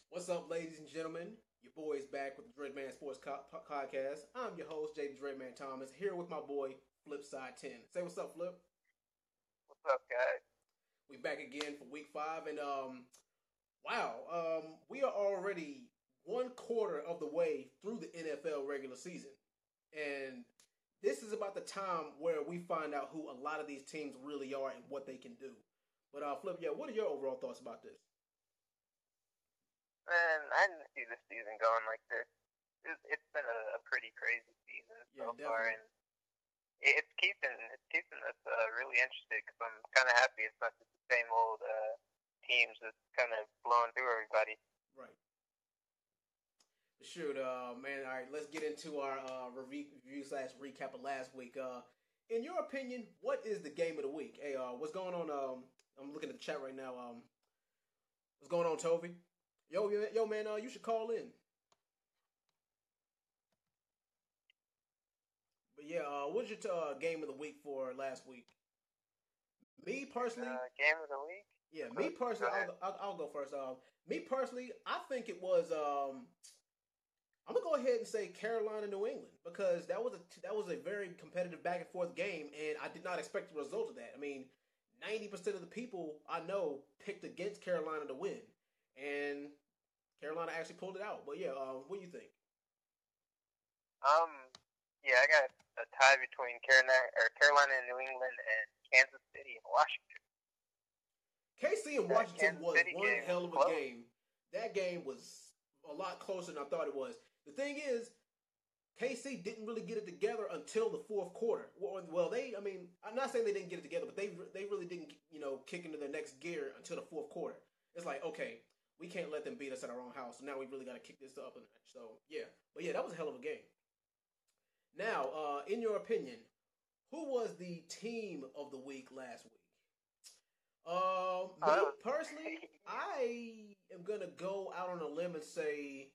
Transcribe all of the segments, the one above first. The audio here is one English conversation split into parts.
What's up, ladies and gentlemen? Your boy is back with the DreadMan Sports Podcast. I'm your host, TheDreadMan Thomas, here with my boy, Flipside 10. Say what's up, Flip. What's up, guys? We back again for week 5, and wow, we are already one quarter of the way through the NFL regular season. And this is about the time where we find out who a lot of these teams really are and what they can do. But Flip, yeah, what are your overall thoughts about this? Man, I didn't see this season going like this. It's been a pretty crazy season Yeah, so far, definitely. and it's keeping us really interested because I'm kind of happy it's not just the same old teams that's kind of blowing through everybody. Right. Shoot, man. All right, let's get into our review slash recap of last week. In your opinion, what is the game of the week? Hey, what's going on? I'm looking at the chat right now. What's going on, Toby? Yo, man. You should call in. But yeah, what's your game of the week for last week? Me personally, Game of the week? yeah. Go, Me go personally, ahead. I'll go first. Me personally, I think it was. I'm gonna go ahead and say Carolina, New England, because that was a very competitive back and forth game, and I did not expect the result of that. I mean, 90% of the people I know picked against Carolina to win, and Carolina actually pulled it out. But yeah, what do you think? Um, yeah, I got a tie between Carolina and New England and Kansas City and Washington. KC and That Washington Kansas was City one game hell was of a close. game. That game was a lot closer than I thought it was. The thing is, KC didn't really get it together until the fourth quarter. Well, I mean, I'm not saying they didn't get it together, but they really didn't, kick into their next gear until the fourth quarter. It's like, okay, we can't let them beat us at our own house. So now we really got to kick this up a notch. So yeah, but yeah, that was a hell of a game. Now, in your opinion, who was the team of the week last week? Oh, Me that was personally, I am gonna go out on a limb and say,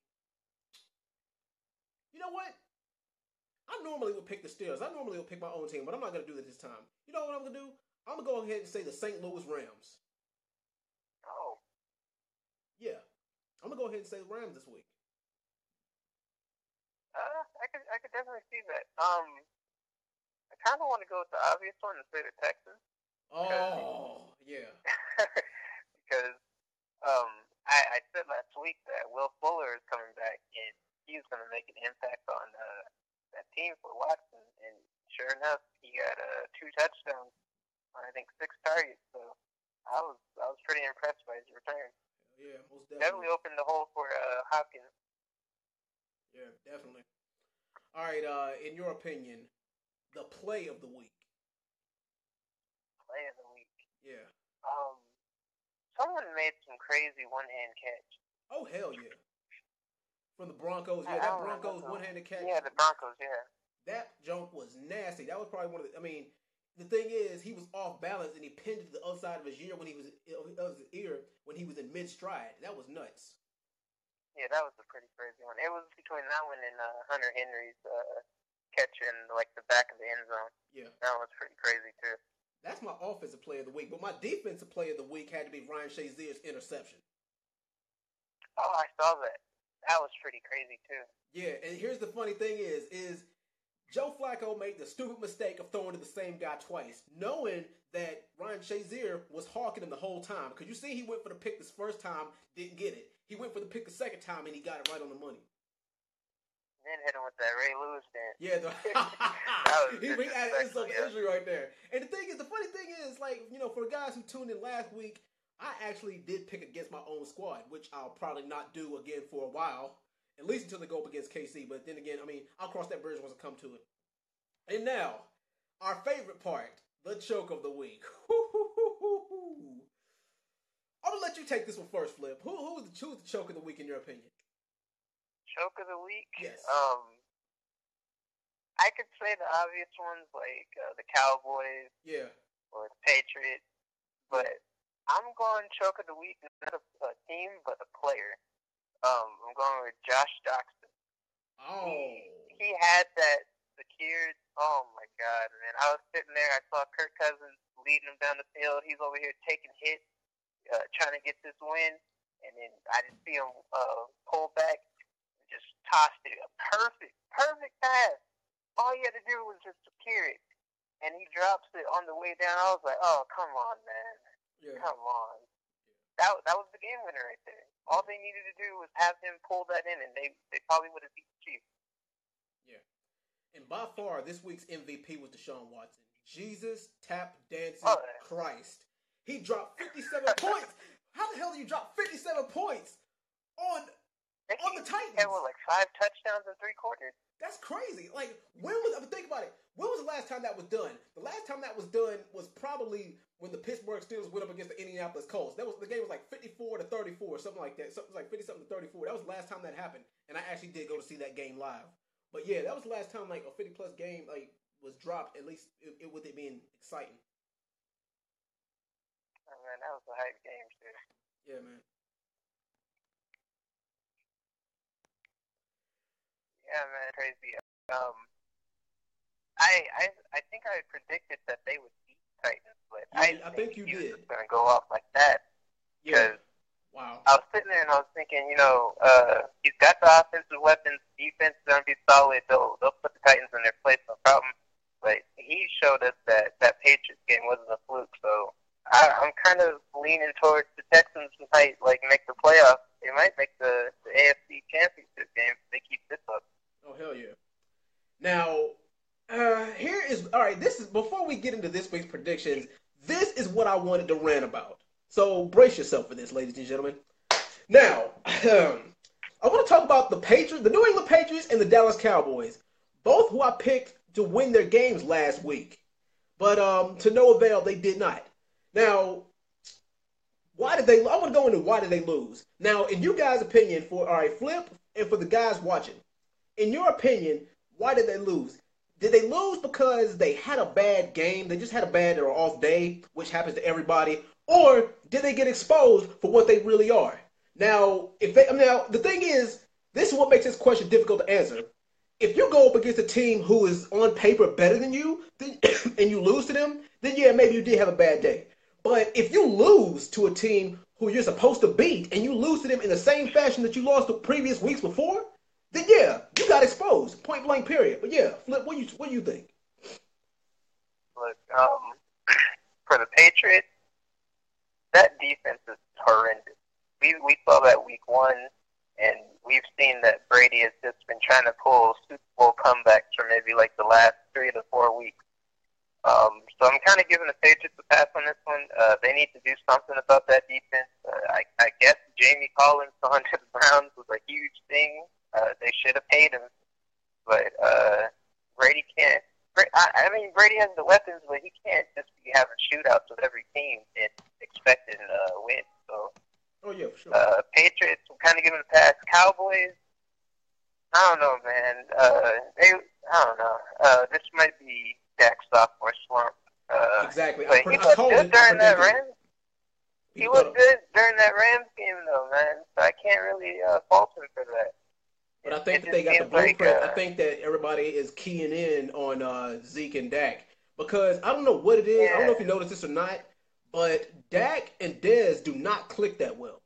you know what? I normally would pick the Steelers. I normally would pick my own team, but I'm not gonna do that this time. You know what I'm gonna do? I'm gonna go ahead and say the St. Louis Rams. oh, Yeah, I'm gonna go ahead and say the Rams this week. I could definitely see that. I kind of want to go with the obvious one and say the Texans because Oh, yeah, because um I said last week that Will Fuller is coming back and he's going to make an impact on that team for Watson, and sure enough, he got two touchdowns on I think 6 targets. So I was pretty impressed by his return. yeah, most Definitely definitely. opened the hole for Hopkins. Yeah, definitely. All right. In your opinion, the play of the week. Play of the week. Yeah. Um, Someone made some crazy one-hand catch. Oh hell yeah. From the Broncos. Yeah, I that don't remember Broncos who. one-handed catch. Yeah, the Broncos. Yeah. That jump was nasty. That was probably one of the. I mean, the thing is, he was off balance and he pinned it to the other side of his ear when he was in mid stride. That was nuts. Yeah, that was a pretty crazy one. It was between that one and Hunter Henry's catch in like the back of the end zone. Yeah, That was pretty crazy too. that's my offensive player of the week. But my defensive player of the week had to be Ryan Shazier's interception. Oh, I saw that. That was pretty crazy too. Yeah, and here's the funny thing is Joe Flacco made the stupid mistake of throwing to the same guy twice, knowing that Ryan Shazier was hawking him the whole time. Because you see, he went for the pick this first time, didn't get it. He went for the pick the second time, and he got it right on the money. Then hit him with that Ray Lewis dance. Yeah, That was he added disrespectful. insult to Yeah. injury right there. And the funny thing is, like, for the guys who tuned in last week, I actually did pick against my own squad, which I'll probably not do again for a while, at least until they go up against KC. But then again, I mean, I'll cross that bridge once I come to it. And now, our favorite part, the choke of the week. I'm gonna let you take this one first, Flip. Who's the choke of the week in your opinion? Choke of the week. Yes. I could say the obvious ones like the Cowboys Yeah. or the Patriots, but I'm going choke of the week, not a team, but a player. I'm going with Josh Doxson. Oh. He had that secured. Oh my God, man! I was sitting there. I saw Kirk Cousins leading him down the field. He's over here taking hits, trying to get this win, and then I just see him pull back and just tossed it. A perfect pass. All he had to do was just secure it, and he drops it on the way down. I was like, oh, come on, man. Yeah. Come on. That was the game winner right there. All they needed to do was have him pull that in, and they probably would have beat the Chiefs. Yeah. And by far, this week's MVP was Deshaun Watson. Jesus, tap dancing Christ. He dropped 57 points. How the hell do you drop 57 points on the Titans? He had, like 5 touchdowns in 3 quarters? That's crazy. Like, think about it. When was the last time that was done? The last time that was done was probably when the Pittsburgh Steelers went up against the Indianapolis Colts. The game was like 54-34, something like that. Something like 50-34. That was the last time that happened. And I actually did go to see that game live. But yeah, that was the last time like a 50-plus game was dropped. At least with it being exciting. Oh man, that was a hype game too. Yeah, man. Yeah, man, crazy. I think I predicted that they would beat Titans, but I think you did. Was going to go off like that. Yeah. Wow. I was sitting there and I was thinking, he's got the offensive weapons. Defense is going to be solid. They'll put the Titans in their place, no problem. But he showed us that Patriots game wasn't a fluke. So I'm kind of leaning towards the Texans might make the playoffs. They might make the AFC Championship game if they keep this up. Oh hell yeah! Now, this is before we get into this week's predictions. This is what I wanted to rant about. So brace yourself for this, ladies and gentlemen. Now, I want to talk about the Patriots, the New England Patriots, and the Dallas Cowboys, both who I picked to win their games last week, but to no avail, they did not. Now, why did they? I want to go into why did they lose. Now, in you guys' opinion, Flip, and for the guys watching, in your opinion, why did they lose? Did they lose because they had a bad game? They just had a bad or off day, which happens to everybody, or did they get exposed for what they really are? Now, the thing is, this is what makes this question difficult to answer. If you go up against a team who is on paper better than you, and you lose to them, then yeah, maybe you did have a bad day. But if you lose to a team who you're supposed to beat, and you lose to them in the same fashion that you lost the previous weeks before, then yeah, you got exposed, point blank, period. But yeah, Flip, what do you think? Look, for the Patriots, that defense is horrendous. We saw that week 1, and we've seen that Brady has just been trying to pull Super Bowl comebacks for maybe like the last 3 to 4 weeks. So I'm kind of giving the Patriots a pass on this one. They need to do something about that defense. I guess Jamie Collins going to the Browns was a huge thing. They should have paid him, but Brady can't. I mean, Brady has the weapons, but he can't just be having shootouts with every team and expecting win. So, oh yeah, for sure. Patriots, I'm kind of giving a pass. Cowboys, I don't know, man. I don't know. This might be Dak's sophomore slump. Exactly. But he looked good during that Rams. He looked good during that Rams game, though, man. So I can't really fault him for that. But I think that they got the blueprint. I think that everybody is keying in on Zeke and Dak because I don't know what it is. Yeah. I don't know if you noticed this or not, but Dak and Dez do not click that well.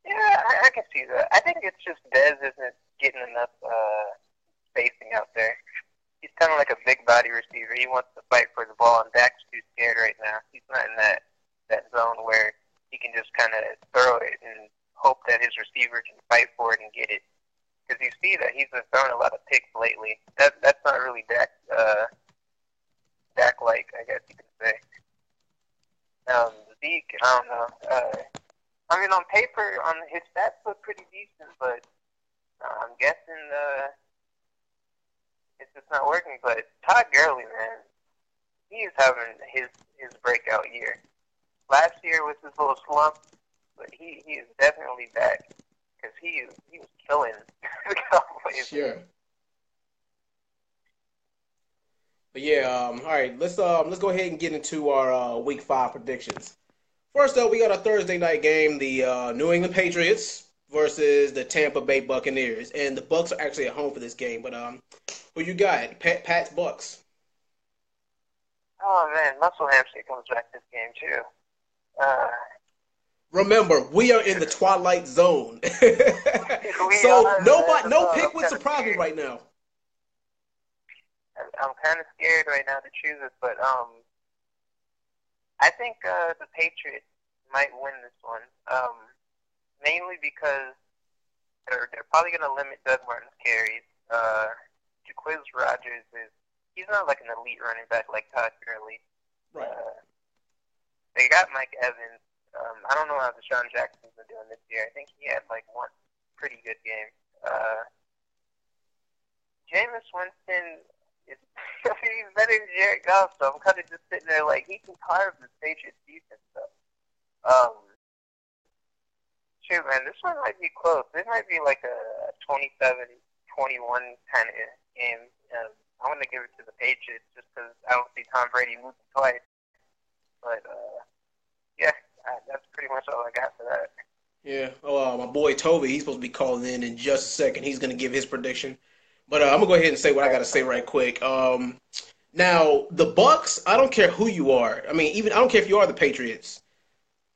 Yeah, I can see that. I think it's just Dez isn't getting enough spacing out there. He's kind of like a big body receiver. He wants to fight for the ball, and Dak's too scared right now. He's not in that zone where he can just kind of throw it and hope that his receiver can fight for it and get it. Because you see that he's been throwing a lot of picks lately. That's not really Dak-like, I guess you could say. Zeke, I don't know. I mean, on paper, his stats look pretty decent, but I'm guessing it's just not working. But Todd Gurley, man, he is having his breakout year. Last year was his little slump, but he is definitely back because he was killing the Cowboys. Sure. But yeah, all right. Let's go ahead and get into our Week 5 predictions. First up, we got a Thursday night game: the New England Patriots versus the Tampa Bay Buccaneers, and the Bucs are actually at home for this game. But who you got? Pat's Bucs. Oh man, Muscle Hamstring comes back this game too. Remember, we are in the twilight zone. We So are, nobody, man. no I'm pick would kind of surprise me scared. right now. I'm kind of scared right now to choose it, but I think the Patriots might win this one. Mainly because they're probably going to limit Doug Martin's carries. Jaquiz Rogers he's not like an elite running back like Todd Gurley. Right. They got Mike Evans. I don't know how Deshaun Jackson's been doing this year. I think he had like one pretty good game. Jameis Winston is he's better than Jared Goff, so I'm kind of just sitting there like he can carve the Patriots defense up. Shoot, man, this one might be close. This might be like a 27-21 kind of game. I'm going to give it to the Patriots just because I don't see Tom Brady losing twice. But, yeah, that's pretty much all I got for that. Yeah. Oh, my boy Toby, he's supposed to be calling in just a second. He's going to give his prediction. But I'm gonna go ahead and say what I gotta say right quick. Now the Bucks, I don't care who you are. I mean, even I don't care if you are the Patriots.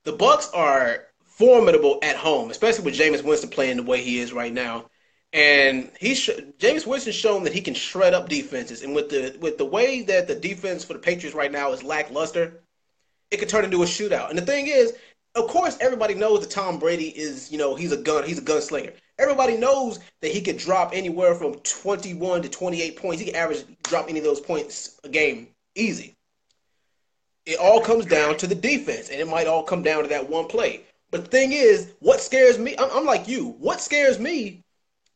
The Bucks are formidable at home, especially with Jameis Winston playing the way he is right now. And Jameis Winston's shown that he can shred up defenses. And with the way that the defense for the Patriots right now is lackluster, it could turn into a shootout. And the thing is, of course, everybody knows that Tom Brady is, he's a gunslinger. Everybody knows that he could drop anywhere from 21 to 28 points. He can average drop any of those points a game easy. It all comes down to the defense, and it might all come down to that one play. But the thing is, what scares me, I'm like you, what scares me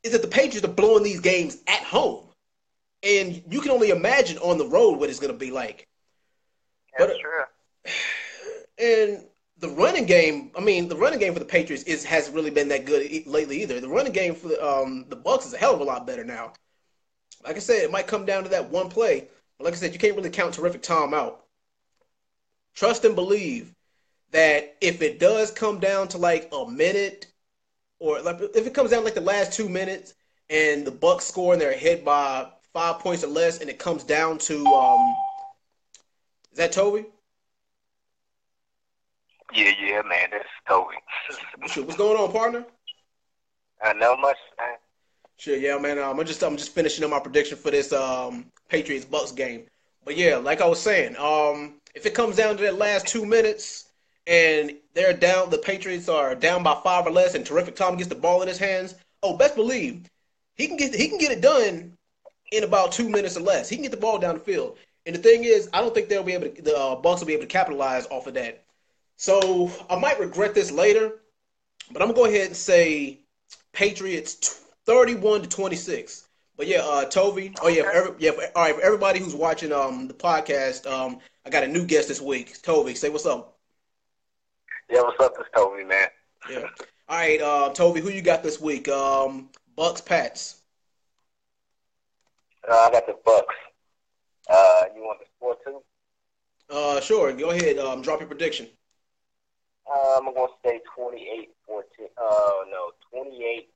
is that the Patriots are blowing these games at home. And you can only imagine on the road what it's going to be like. That's true. And the running game for the Patriots hasn't really been that good lately either. The running game for the Bucks is a hell of a lot better now. Like I said, it might come down to that one play. But like I said, you can't really count Terrific Tom out. Trust and believe that if it does come down to like a minute, or like if it comes down like the last 2 minutes, and the Bucks score and they're ahead by 5 points or less, and it comes down to is that Toby? Yeah, man, that's Toby. Sure. What's going on, partner? Not much, man. Sure, yeah, man. I'm just finishing up my prediction for this Patriots Bucks game. But yeah, like I was saying, if it comes down to that last 2 minutes and they're down, the Patriots are down by 5 or less, and Terrific Tom gets the ball in his hands. Oh, best believe he can get it done in about 2 minutes or less. He can get the ball down the field. And the thing is, I don't think the Bucks will be able to capitalize off of that. So I might regret this later, but I'm gonna go ahead and say Patriots 31-26. But yeah, Toby. Oh yeah, all right. For everybody who's watching the podcast, I got a new guest this week. Toby, say what's up. Yeah, what's up? It's Toby, man. Yeah. All right, Toby, who you got this week? Bucks, Pats. I got the Bucks. You want the score too? Sure. Go ahead. Drop your prediction. I'm gonna say 28-14. No, 28-21.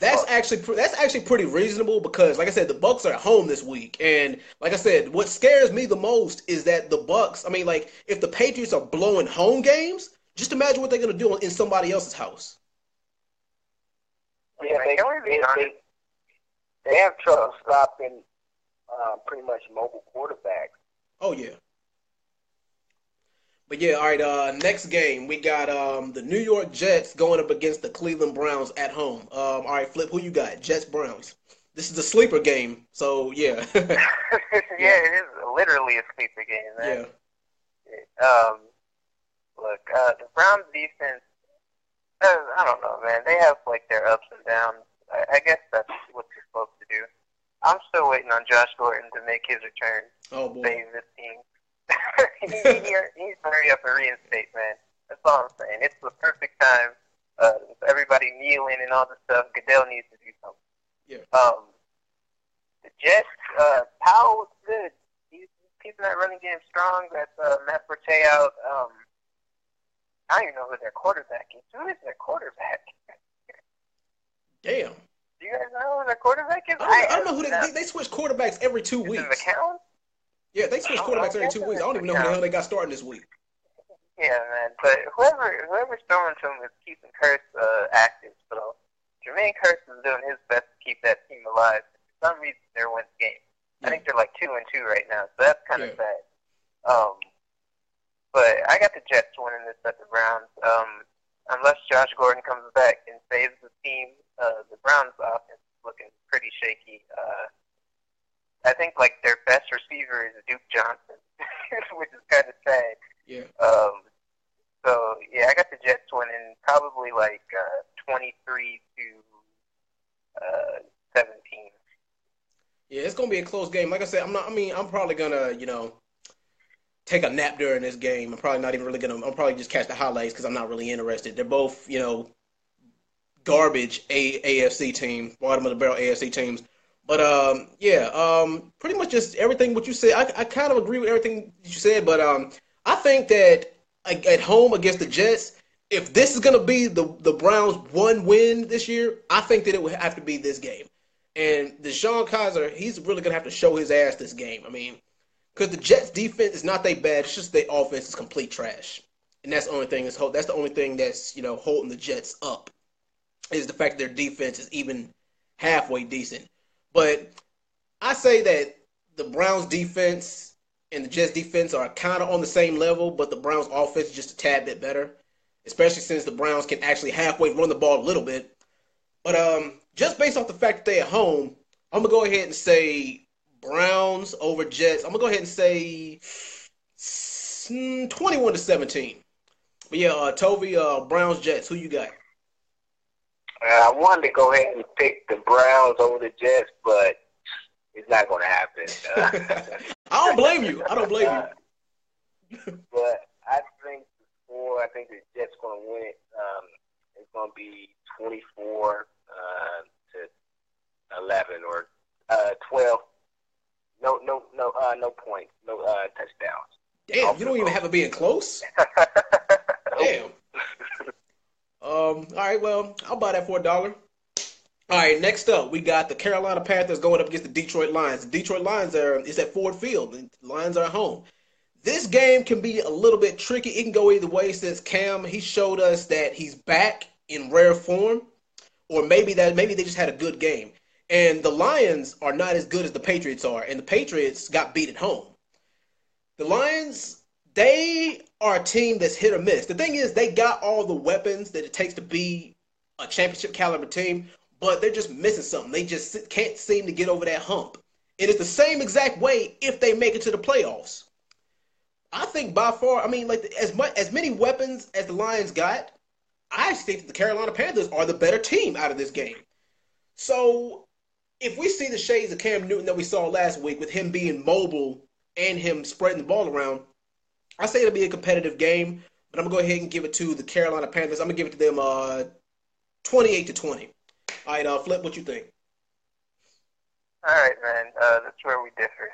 That's actually pretty reasonable because, like I said, the Bucks are at home this week, and like I said, what scares me the most is that the Bucks. I mean, like if the Patriots are blowing home games, just imagine what they're gonna do in somebody else's house. Yeah, they have trouble stopping pretty much mobile quarterbacks. Oh yeah. But yeah, all right. Next game we got the New York Jets going up against the Cleveland Browns at home. All right, Flip, who you got? Jets, Browns. This is a sleeper game, so yeah. Yeah, it is literally a sleeper game, man. Yeah. Look, the Browns defense. I don't know, man. They have like their ups and downs. I guess that's what they're supposed to do. I'm still waiting on Josh Gordon to make his return. Oh boy. Save this team. he needs to hurry up and reinstate, man. That's all I'm saying. It's the perfect time. With everybody kneeling and all this stuff, Goodell needs to do something. Yeah. The Jets, Powell was good. He's keeping that running game strong. That's Matt Forte out. I don't even know who their quarterback is. Who is their quarterback? Damn. Do you guys know who their quarterback is? I don't know who they switch quarterbacks every 2 weeks. Is it McCown? Yeah, they switch quarterbacks every 2 weeks. I don't even know who the hell they got starting this week. Yeah, man. But whoever's throwing to him is keeping Curse active. So Jermaine Curse is doing his best to keep that team alive. For some reason, they're winning games. I think they're like 2-2 right now, so that's kind of sad. But I got the Jets winning this at the Browns. Unless Josh Gordon comes back and saves the team, the Browns' offense is looking pretty shaky. I think like their best receiver is Duke Johnson, which is kind of sad. Yeah. So yeah, I got the Jets winning probably like 23-17. Yeah, it's gonna be a close game. Like I said, I'm probably gonna, take a nap during this game. I'm probably not even really gonna. I'm probably just catch the highlights because I'm not really interested. They're both, garbage AFC team, bottom of the barrel AFC teams. But pretty much just everything what you said. I kind of agree with everything you said, but I think that at home against the Jets, if this is gonna be the Browns' one win this year, I think that it would have to be this game. And Deshaun Kaiser, he's really gonna have to show his ass this game. I mean, because the Jets' defense is not that bad. It's just their offense is complete trash, and that's the only thing. That's the only thing that's holding the Jets up is the fact that their defense is even halfway decent. But I say that the Browns' defense and the Jets' defense are kind of on the same level, but the Browns' offense is just a tad bit better, especially since the Browns can actually halfway run the ball a little bit. But just based off the fact that they're at home, I'm gonna go ahead and say Browns over Jets. I'm gonna go ahead and say 21-17. But yeah, Tovey, Browns Jets. Who you got? I wanted to go ahead and pick the Browns over the Jets, but it's not going to happen. I don't blame you. I don't blame you. But I think the Jets going to win it. It's going to be 24 to 11 or 12. No points, no touchdowns. Damn, you don't even have it being close. Damn. All right, well, I'll buy that for $1. All right, next up, we got the Carolina Panthers going up against the Detroit Lions. The Detroit Lions is at Ford Field. The Lions are at home. This game can be a little bit tricky. It can go either way since Cam, he showed us that he's back in rare form, or maybe they just had a good game. And the Lions are not as good as the Patriots are, and the Patriots got beat at home. The Lions, they are a team that's hit or miss. The thing is, they got all the weapons that it takes to be a championship caliber team, but they're just missing something. They just can't seem to get over that hump. And it's the same exact way if they make it to the playoffs. I think by far, as many weapons as the Lions got, I think that the Carolina Panthers are the better team out of this game. So if we see the shades of Cam Newton that we saw last week with him being mobile and him spreading the ball around, I say it'll be a competitive game, but I'm going to go ahead and give it to the Carolina Panthers. I'm going to give it to them 28-20. All right, Flip, what you think? All right, man. That's where we differ.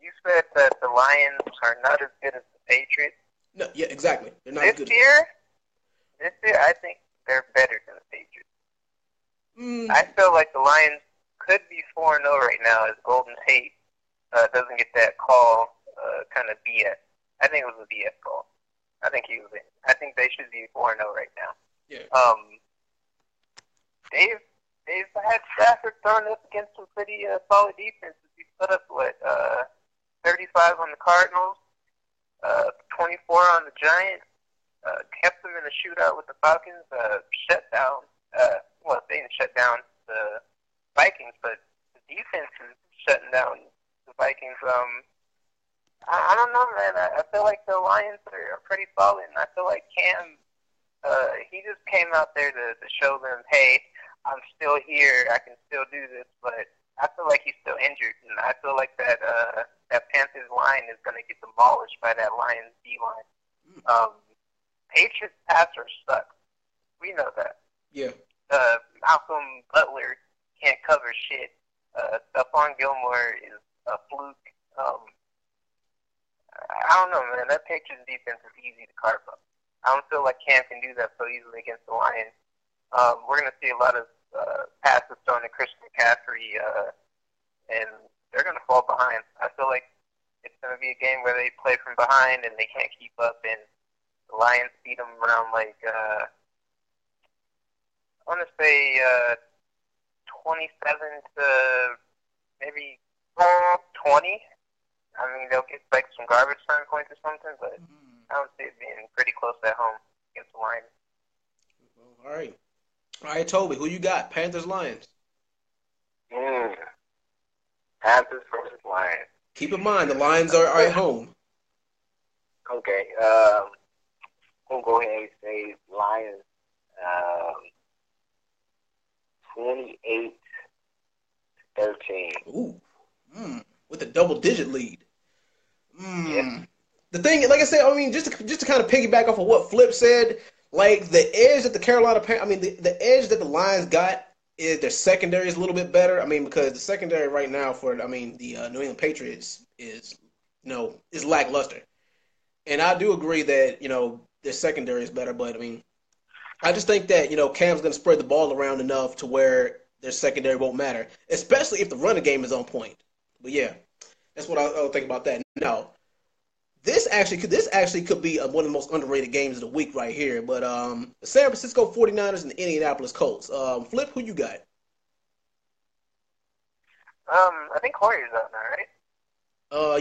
You said that the Lions are not as good as the Patriots. No, yeah, exactly. They're not this as good. This year, I think they're better than the Patriots. I feel like the Lions could be 4-0 right now as Golden Tate doesn't get that call, kind of BS. I think it was a BS call. I think he was in. I think they should be 4-0 right now. Yeah. They've had Stafford thrown up against some pretty solid defenses. He put up 35 on the Cardinals, 24 on the Giants. Kept them in a shootout with the Falcons. Shut down. They didn't shut down the Vikings, but the defense is shutting down the Vikings. I don't know, man. I feel like the Lions are pretty solid, and I feel like Cam, he just came out there to show them, hey, I'm still here. I can still do this, but I feel like he's still injured, and I feel like that Panthers line is going to get demolished by that Lions D line. Patriots passer sucks. We know that. Yeah. Malcolm Butler can't cover shit. Stephon Gilmore is a fluke. I don't know, man. That Patriots defense is easy to carve up. I don't feel like Cam can do that so easily against the Lions. We're going to see a lot of passes thrown to Christian McCaffrey, and they're going to fall behind. I feel like it's going to be a game where they play from behind and they can't keep up, and the Lions beat them around I want to say 27 to maybe 20. I mean, they'll get like some garbage time points or something, but I don't see it being pretty close at home against the Lions. All right. All right, Toby, who you got? Panthers, Lions. Panthers versus Lions. Keep in mind, the Lions are at home. Okay. We'll go ahead and say Lions 28-13. Ooh. With a double-digit lead. Yeah. The thing, like I said, I mean, just to kind of piggyback off of what Flip said, like the edge that the the edge that the Lions got is their secondary is a little bit better. I mean, because the secondary right now for the New England Patriots is lackluster, and I do agree that their secondary is better, but I mean, I just think that Cam's going to spread the ball around enough to where their secondary won't matter, especially if the running game is on point. But yeah, that's what I'll think about that. Now, this actually could be one of the most underrated games of the week right here. But the San Francisco 49ers and the Indianapolis Colts. Flip, who you got? I think Hoyer's out now, right?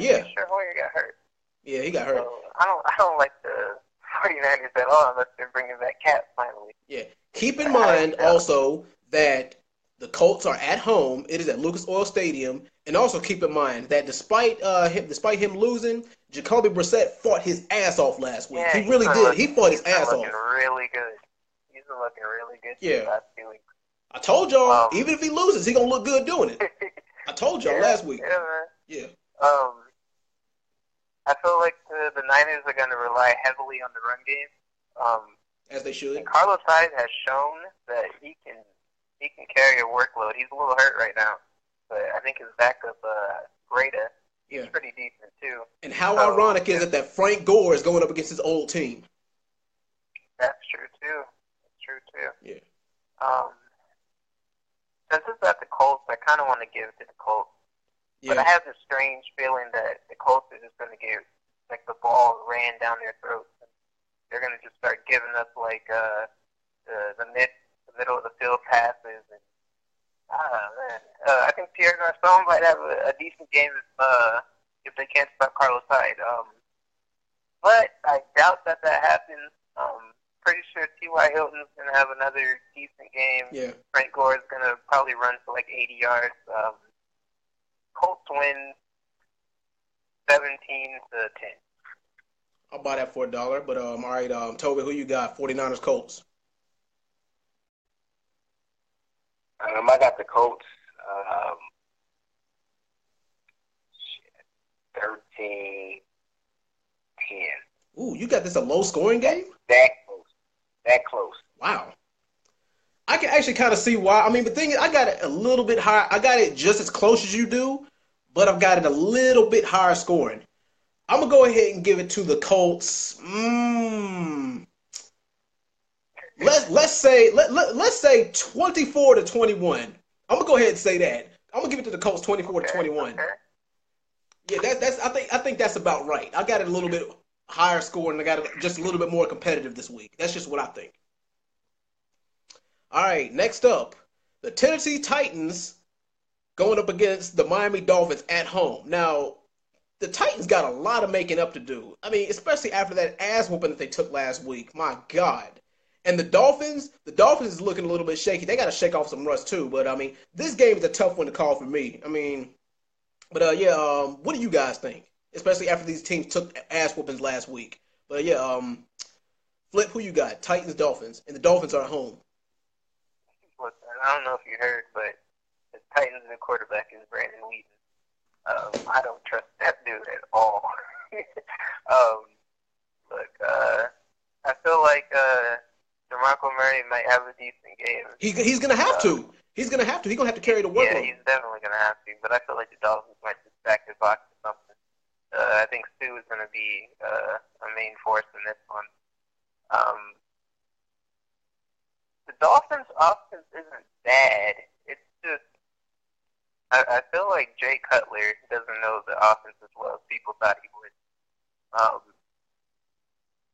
Yeah. I'm sure Hoyer got hurt. Yeah, he got hurt. So I don't like the 49ers at all unless they're bringing back Cat finally. Yeah. Keep in mind also that the Colts are at home. It is at Lucas Oil Stadium, and also keep in mind that despite him losing, Jacoby Brissett fought his ass off last week. Yeah, he really did. He fought his ass off. He's been looking really good. He's been looking really good Yeah. the last 2 weeks. I told y'all, even if he loses, he gonna look good doing it. I told y'all last week. Yeah, man. Yeah. I feel like the Niners are going to rely heavily on the run game. As they should. And Carlos Hyde has shown that he can carry a workload. He's a little hurt right now, but I think his backup, Greta, he's pretty decent too. And how ironic is it that Frank Gore is going up against his old team? That's true too. Yeah. Since it's at the Colts, I kind of want to give it to the Colts. Yeah. But I have this strange feeling that the Colts are just going to get like the ball ran down their throats. They're going to just start giving us like the middle of the field passes. And I think Pierre Garcon might have a decent game if they can't stop Carlos Hyde. But I doubt that happens. Pretty sure T.Y. Hilton's going to have another decent game. Yeah. Frank Gore is going to probably run for like 80 yards. Colts win 17-10. I'll buy that for $1. But all right, Toby, who you got? 49ers, Colts. I got the Colts. 13-10. Ooh, you got this a low scoring game? That close. Wow. I can actually kind of see why. I mean, the thing is, I got it a little bit higher. I got it just as close as you do, but I've got it a little bit higher scoring. I'm gonna go ahead and give it to the Colts. Let's say 24-21. I'm gonna go ahead and say that. I'm gonna give it to the Colts 24-21. Okay. Yeah, I think that's about right. I got it a little bit higher scoring. I got it just a little bit more competitive this week. That's just what I think. All right, next up, the Tennessee Titans going up against the Miami Dolphins at home. Now, the Titans got a lot of making up to do. I mean, especially after that ass whooping that they took last week. My God. And the Dolphins is looking a little bit shaky. They got to shake off some rust too. But, I mean, this game is a tough one to call for me. I mean, but, what do you guys think? Especially after these teams took ass whoopings last week. But, Flip, who you got? Titans, Dolphins. And the Dolphins are at home. Listen, I don't know if you heard, but the Titans' new quarterback is Brandon Wheaton. I don't trust that dude at all. Look, I feel like DeMarco Murray might have a decent game. He's gonna have to. He's gonna have to. He's gonna have to carry the workload. Yeah, he's definitely gonna have to. But I feel like the Dolphins might just back their box or something. I think Stu is gonna be a main force in this one. The Dolphins' offense isn't bad. It's just I feel like Jay Cutler doesn't know the offense as well as people thought he would. Um,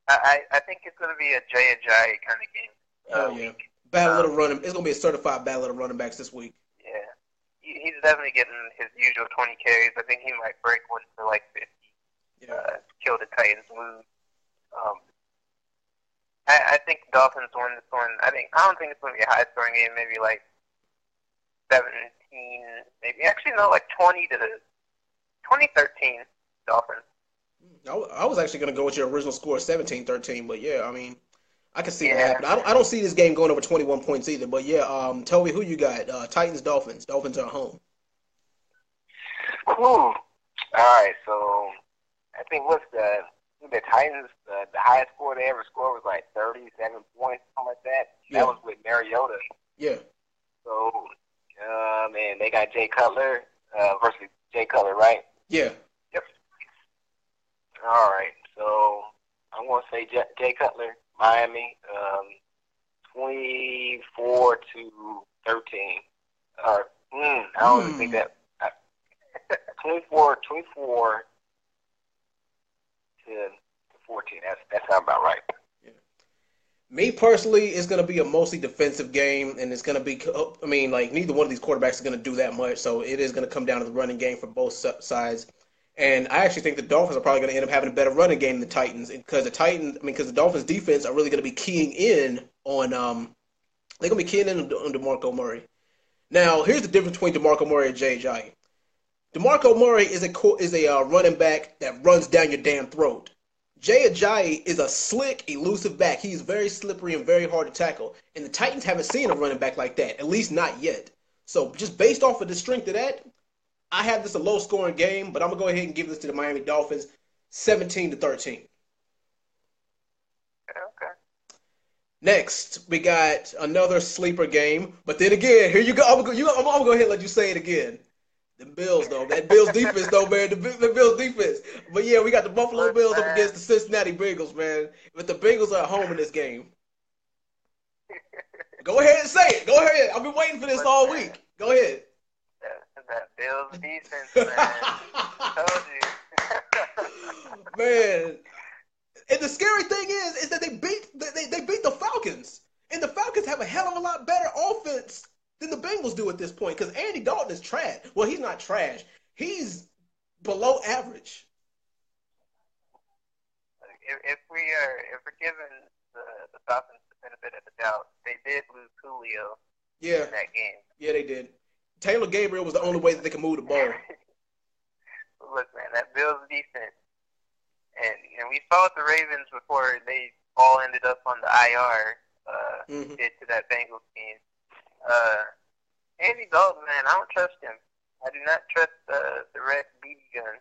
I think it's going to be a Jay Ajayi kind of game. Hell yeah. Battle of the running. It's going to be a certified battle of the running backs this week. Yeah. He's definitely getting his usual 20 carries. I think he might break one for like 50. Yeah. Kill the Titans' mood. I think the Dolphins win this one. I don't think it's going to be a high scoring game. Maybe like 17, maybe actually no, like 2013 Dolphins. I was actually going to go with your original score, 17-13, but yeah, I mean, I can see that happen. I don't see this game going over 21 points either, but yeah, Toby, who you got? Titans, Dolphins. Dolphins are home. All right, so I think the Titans, the highest score they ever scored was like 37 points, something like that. Yeah. That was with Mariota. Yeah. So, and they got Jay Cutler versus Jay Cutler, right? Yeah. Yep. All right, so I'm going to say Jay Cutler, Miami, 24-13. I don't even think that. 24 to 14. That sounds about right. Yeah. Me personally, it's going to be a mostly defensive game, and it's going to be. I mean, like neither one of these quarterbacks is going to do that much, so it is going to come down to the running game for both sides. And I actually think the Dolphins are probably going to end up having a better running game than the Titans, because the Dolphins' defense are really going to be keying in on. They're going to be keying in on DeMarco Murray. Now, here's the difference between DeMarco Murray and Jay Ajayi. DeMarco Murray is a running back that runs down your damn throat. Jay Ajayi is a slick, elusive back. He's very slippery and very hard to tackle. And the Titans haven't seen a running back like that, at least not yet. So just based off of the strength of that, I have this a low-scoring game, but I'm going to go ahead and give this to the Miami Dolphins, 17-13. Okay. Next, we got another sleeper game. But then again, here you go. I'm going to go ahead and let you say it again. The Bills, though. That Bills defense, though, man. The Bills defense. But, yeah, we got the Buffalo Bills up against the Cincinnati Bengals, man. But the Bengals are at home in this game. Go ahead and say it. Go ahead. I've been waiting for this all week. Go ahead. That Bills defense, man. I told you. Man. And the scary thing is that they beat the Falcons. And the Falcons have a hell of a lot better offense than the Bengals do at this point, because Andy Dalton is trash. Well, he's not trash. He's below average. If we're giving the Falcons the benefit of the doubt, they did lose Julio in that game. Yeah, they did. Taylor Gabriel was the only way that they could move the ball. Look, man, that Bills defense, and we saw the Ravens before they all ended up on the IR did to that Bengals team. Andy Dalton, man, I don't trust him. I do not trust the red BB gun.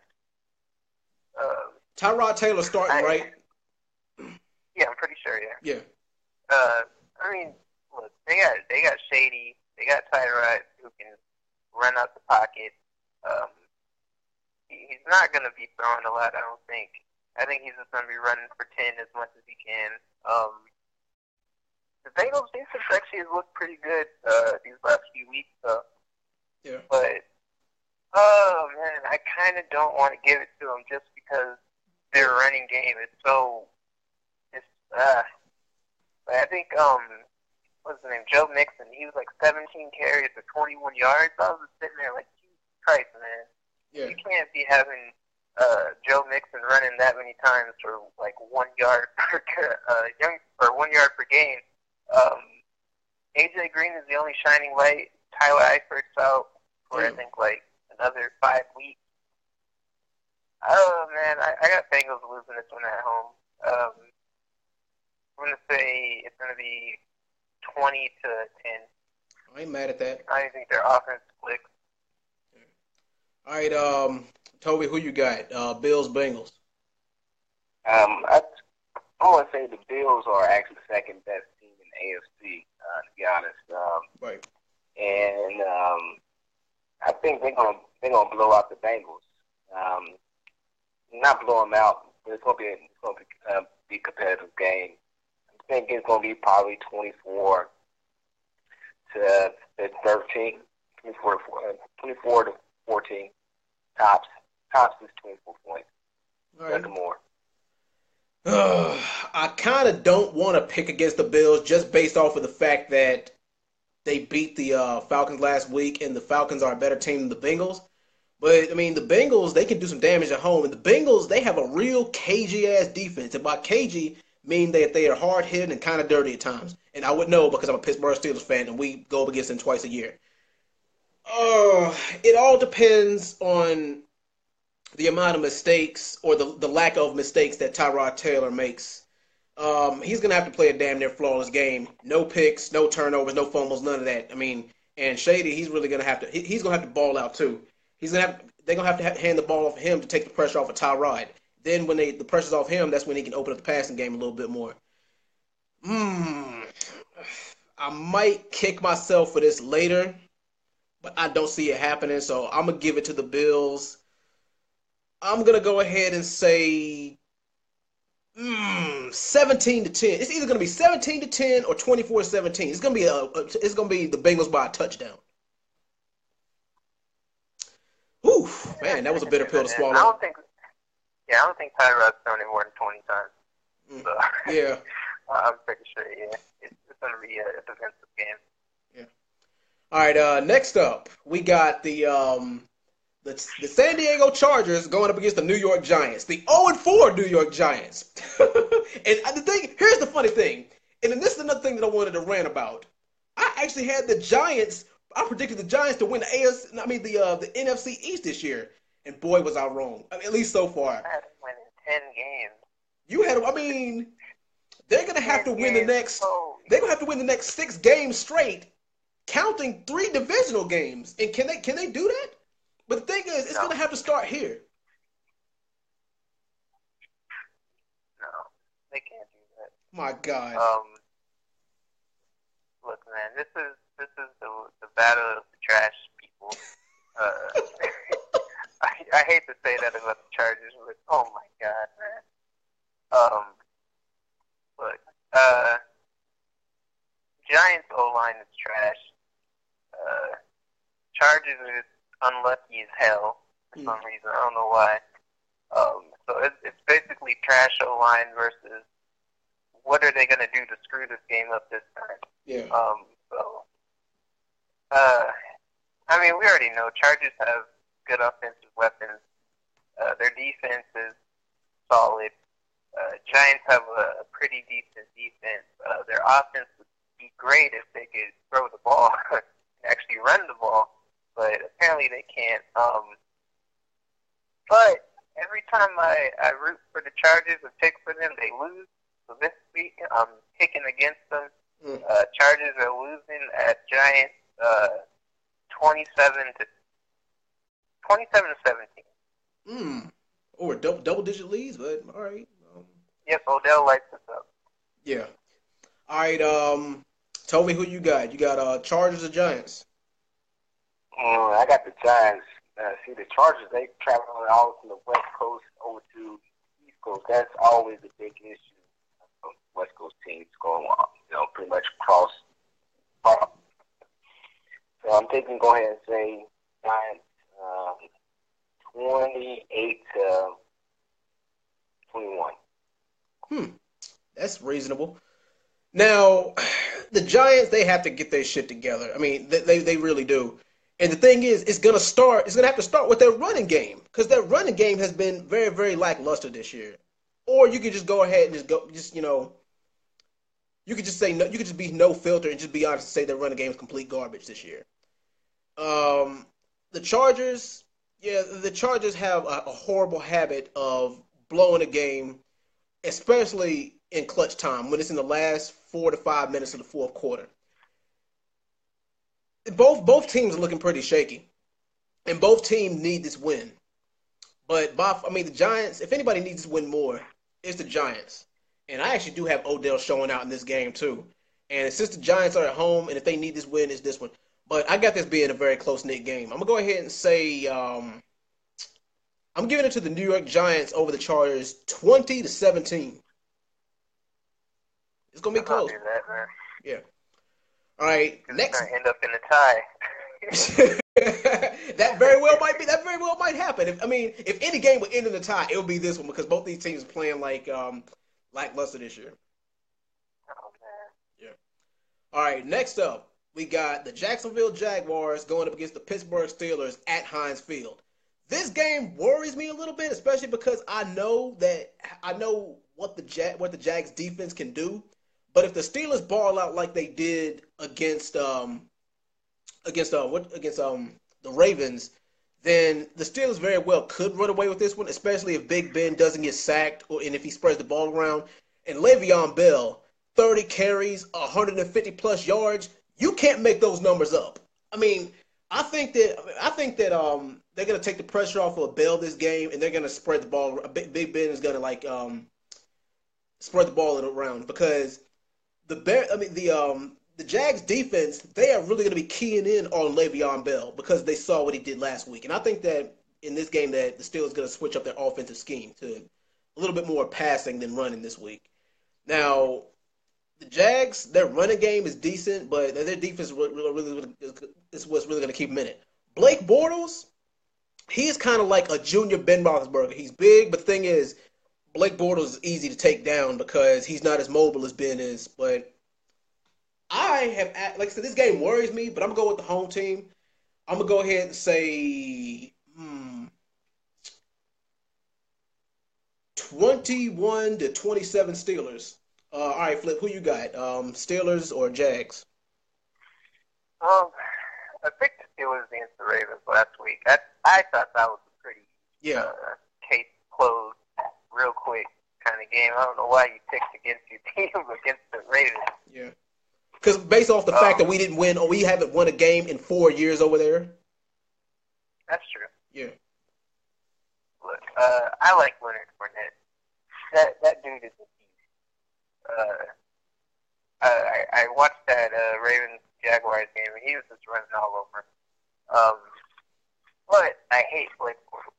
Tyrod Taylor starting, right? Yeah, I'm pretty sure. Yeah. Yeah. I mean, look, they got Shady, they got Tyrod who can run out the pocket. He's not going to be throwing a lot, I don't think. I think he's just going to be running for 10 as much as he can. The Bengals defense actually has looked pretty good these last few weeks, though. Yeah. But, oh, man, I kind of don't want to give it to them just because their running game is so... But I think, what's his name, Joe Mixon, he was like 17 carries for 21 yards. I was just sitting there like, Jesus Christ, man. Yeah. You can't be having Joe Mixon running that many times for like 1 yard per 1 yard per game. AJ Green is the only shining light. Tyler Eifert's out for I think like another 5 weeks. Oh man, I got Bengals losing this one at home. I'm gonna say it's gonna be 20-10. I ain't mad at that. I don't think their offense clicks. All right, Toby, who you got? Bills, Bengals. I want to say the Bills are actually the second best team in the AFC, to be honest. Right. And I think they're gonna blow out the Bengals. Not blow them out, but it's gonna be a competitive game. I think it's gonna be probably 24-13. 24-13. 24 to 14. Tops is 24 points. All right. Nothing more. I kind of don't want to pick against the Bills just based off of the fact that they beat the Falcons last week, and the Falcons are a better team than the Bengals. But, I mean, the Bengals, they can do some damage at home. And the Bengals, they have a real cagey-ass defense. And by cagey, mean that they are hard-hitting and kind of dirty at times. And I would know because I'm a Pittsburgh Steelers fan, and we go up against them twice a year. It all depends on the amount of mistakes or the lack of mistakes that Tyrod Taylor makes. He's going to have to play a damn near flawless game. No picks, no turnovers, no fumbles, none of that. I mean, and Shady, he's really going to have to. He's going to have to ball out too. They're going to have to hand the ball off him to take the pressure off of Tyrod. Then when the pressure's off him, that's when he can open up the passing game a little bit more. I might kick myself for this later, but I don't see it happening. So I'm going to give it to the Bills. I'm going to go ahead and say 17 to 10. It's either going to be 17 to 10 or 24-17. It's going to be the Bengals by a touchdown. Ooh, man, that was a bitter pill to swallow. I don't think Tyrod's thrown it more than 20 times. So, yeah. I'm pretty sure, it's going to be a defensive game. Yeah. All right, next up, we got the San Diego Chargers going up against the New York Giants. The 0-4 New York Giants. And here's the funny thing. And then this is another thing that I wanted to rant about. I actually had the Giants. I predicted the Giants to win the NFC East this year. And boy, was I wrong. I mean, at least so far. I had them winning 10 games. You had them. I mean, they're gonna have to win the next. They're gonna have to win the next 6 games straight, counting 3 divisional games. And can they do that? But the thing is, it's gonna have to start here. No, they can't do that. My God. Look, man, this is the battle of the trash people. I hate to say that about the Chargers, but oh my God, man. Look, Giants O-line is trash. Chargers are just unlucky as hell for some reason. I don't know why. So it's basically trash O-line versus what are they going to do to screw this game up this time? Yeah. I mean, we already know Chargers have good offensive weapons. Their defense is solid. Giants have a pretty decent defense. Their offense would be great if they could throw the ball and actually run the ball, but apparently they can't. But every time I root for the Chargers or pick for them, they lose. So this week I'm picking against them. Chargers are losing at Giants 27 to 17. Or double digit leads, but all right. Yep, Odell lights us up. Yeah. All right. Tell me who you got. You got Chargers or Giants? I got the Giants. See, the Chargers, they travel all from the West Coast over to the East Coast. That's always a big issue. West Coast teams going on, pretty much across. So I'm thinking, go ahead and say Giants 28 to 21. That's reasonable. Now, the Giants, they have to get their shit together. I mean, they really do. And the thing is, it's going to have to start with their running game, because their running game has been very, very lackluster this year. Or you could just go ahead and you could just say no. You could just be no filter and just be honest and say their running game is complete garbage this year. The Chargers have a horrible habit of blowing a game, especially in clutch time when it's in the last 4 to 5 minutes of the fourth quarter. Both teams are looking pretty shaky, and both teams need this win. But the Giants, if anybody needs to win more, it's the Giants. And I actually do have Odell showing out in this game too. And since the Giants are at home, and if they need this win, it's this one. But I got this being a very close-knit game. I'm going to go ahead and say I'm giving it to the New York Giants over the Chargers 20-17. It's going to be close. Do that, man. Yeah. All right, next. It's going to end up in a tie. That very well might be. That very well might happen. If any game would end in a tie, it would be this one because both these teams are playing like lackluster this year. Oh man. Yeah. All right. Next up, we got the Jacksonville Jaguars going up against the Pittsburgh Steelers at Heinz Field. This game worries me a little bit, especially because I know what the Jags defense can do. But if the Steelers ball out like they did against the Ravens, then the Steelers very well could run away with this one, especially if Big Ben doesn't get sacked and if he spreads the ball around. And Le'Veon Bell, 30 carries, 150 plus yards. You can't make those numbers up. I think that they're gonna take the pressure off of Bell this game, and they're gonna spread the ball. Big Ben is gonna spread the ball around because the Jags defense, they are really going to be keying in on Le'Veon Bell because they saw what he did last week. And I think that in this game that the Steelers going to switch up their offensive scheme to a little bit more passing than running this week. Now, the Jags, their running game is decent, but their defense is what's really going to keep them in it. Blake Bortles, he's kind of like a junior Ben Roethlisberger. He's big, but the thing is, Blake Bortles is easy to take down because he's not as mobile as Ben is, but like I said, this game worries me, but I'm going to go with the home team. I'm going to go ahead and say 21-27 Steelers. All right, Flip, who you got? Steelers or Jags? I picked the Steelers against the Ravens last week. I thought that was a pretty case closed, real quick kind of game. I don't know why you picked against your team against the Ravens. Yeah. Because based off the fact that we didn't win, or we haven't won a game in 4 years over there. That's true. Yeah. Look, I like Leonard Fournette. That dude is a beast. I watched that Ravens Jaguars game, and he was just running all over. But I hate Blake Bortles.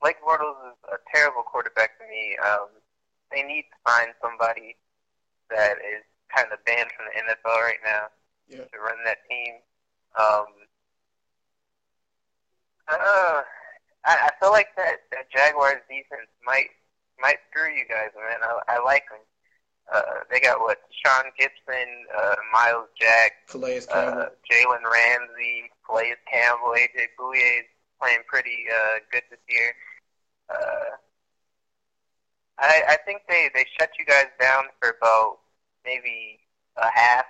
Blake Bortles is a terrible quarterback to me. They need to find somebody that is kind of banned from the NFL right now to run that team. I feel like that Jaguars defense might screw you guys, man. I like them. They got Sean Gibson, Miles Jack, Jalen Ramsey, Calais Campbell, AJ Bouye is playing pretty good this year. I think they shut you guys down for about maybe a half,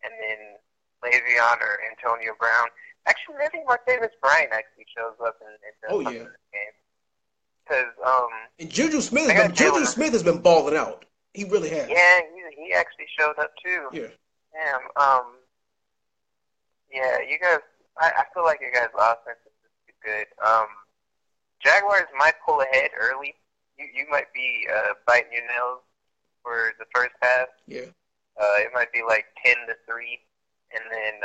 and then Le'Veon or Antonio Brown. Actually, maybe Martavis Bryant actually shows up in this game. Because and Juju Smith has been balling out. He really has. Yeah, he actually showed up too. Yeah. Damn. Yeah, you guys. I feel like your guys' offense is good. Jaguars might pull ahead early. You might be biting your nails for the first half. Yeah. It might be like 10-3, and then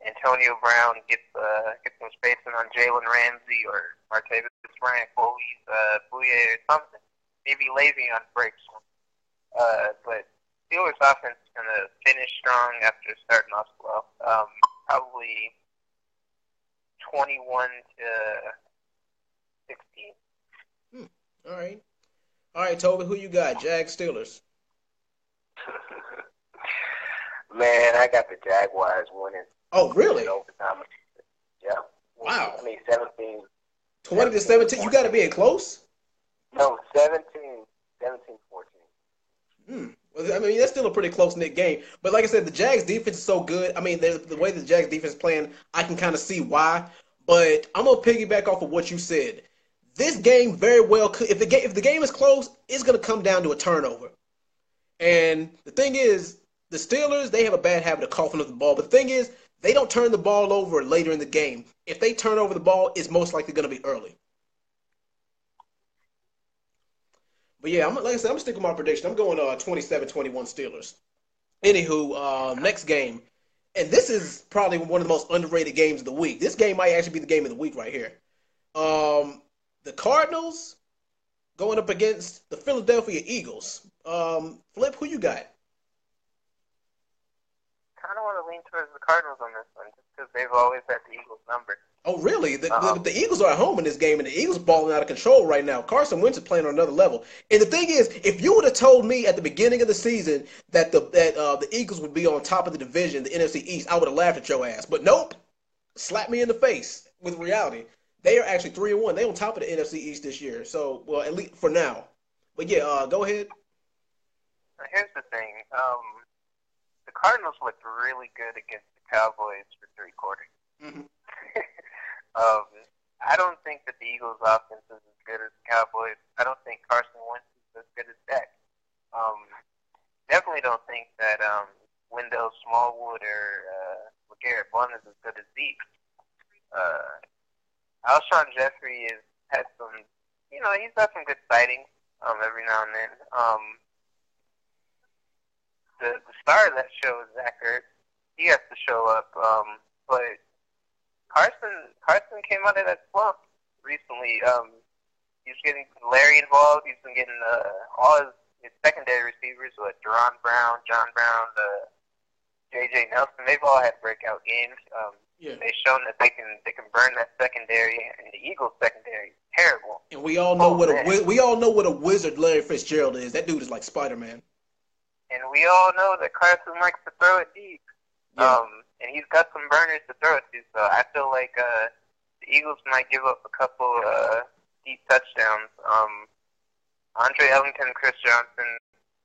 Antonio Brown gets some spacing on Jalen Ramsey or Martavis Bryant, Bouye or something. Maybe Le'Veon breaks one. But Steelers' offense is going to finish strong after starting off slow. Probably 21-16. All right, Toby, who you got? Jags, Steelers. Man, I got the Jaguars winning. Oh, really? Overtime. Yeah. Wow. 17. 20-17. You got to be in close? No, 17-14. Well, that's still a pretty close-knit game. But like I said, the Jags defense is so good. The way the Jags defense is playing, I can kind of see why. But I'm going to piggyback off of what you said. This game very well could, if the game is close, it's going to come down to a turnover. And the thing is, the Steelers, they have a bad habit of coughing up the ball. But the thing is, they don't turn the ball over later in the game. If they turn over the ball, it's most likely going to be early. But yeah, like I said, I'm sticking with my prediction. I'm going 27-21 Steelers. Anywho, next game. And this is probably one of the most underrated games of the week. This game might actually be the game of the week right here. The Cardinals going up against the Philadelphia Eagles. Flip, who you got? Kind of want to lean towards the Cardinals on this one, just because they've always had the Eagles' number. Oh, really? The Eagles are at home in this game, and the Eagles balling out of control right now. Carson Wentz is playing on another level. And the thing is, if you would have told me at the beginning of the season that the Eagles would be on top of the division, the NFC East, I would have laughed at your ass. But nope, slap me in the face with reality. They are actually 3-1. They're on top of the NFC East this year. So, well, at least for now. But yeah, go ahead. Here's the thing. The Cardinals looked really good against the Cowboys for 3 quarters. Mm-hmm. I don't think that the Eagles' offense is as good as the Cowboys. I don't think Carson Wentz is as good as Dak. Definitely don't think that Wendell Smallwood or LeGarrette Blount is as good as Zeke. Alshon Jeffrey had some, he's got some good sightings every now and then. The star of that show is Zach Ertz. He has to show up, but Carson came out of that slump recently. He's getting Larry involved. He's been getting all his secondary receivers, Deron Brown, John Brown, J.J. Nelson. They've all had breakout games. Yeah. They've shown that they can burn that secondary, and the Eagles secondary is terrible. And we all know what a wizard Larry Fitzgerald is. That dude is like Spider-Man. And we all know that Carson likes to throw it deep. Yeah. And he's got some burners to throw it to, so I feel like the Eagles might give up a couple deep touchdowns. Andre Ellington and Chris Johnson,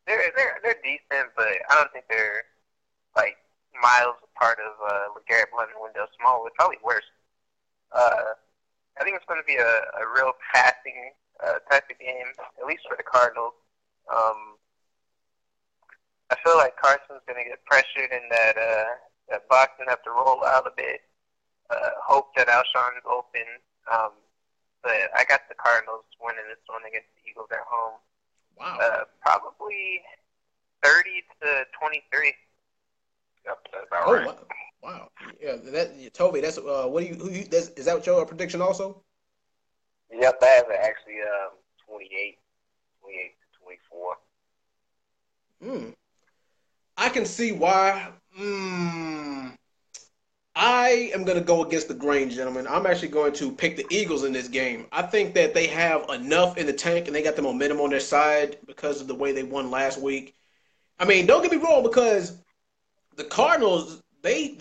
they're decent, but I don't think they're like miles apart of LeGarrette Blount and Wendell Smallwood. Probably worse. I think it's going to be a real passing type of game, at least for the Cardinals. I feel like Carson's going to get pressured in that box and have to roll out a bit. Hope that Alshon's open. But I got the Cardinals winning this one against the Eagles at home. Wow. Probably 30-23. Yep, that's about right. Wow. Yeah, Toby, that's is that your prediction also? Yep, I have actually 28 to 24. I can see why. I am going to go against the grain, gentlemen. I'm actually going to pick the Eagles in this game. I think that they have enough in the tank and they got the momentum on their side because of the way they won last week. I mean, don't get me wrong, because the Cardinals, they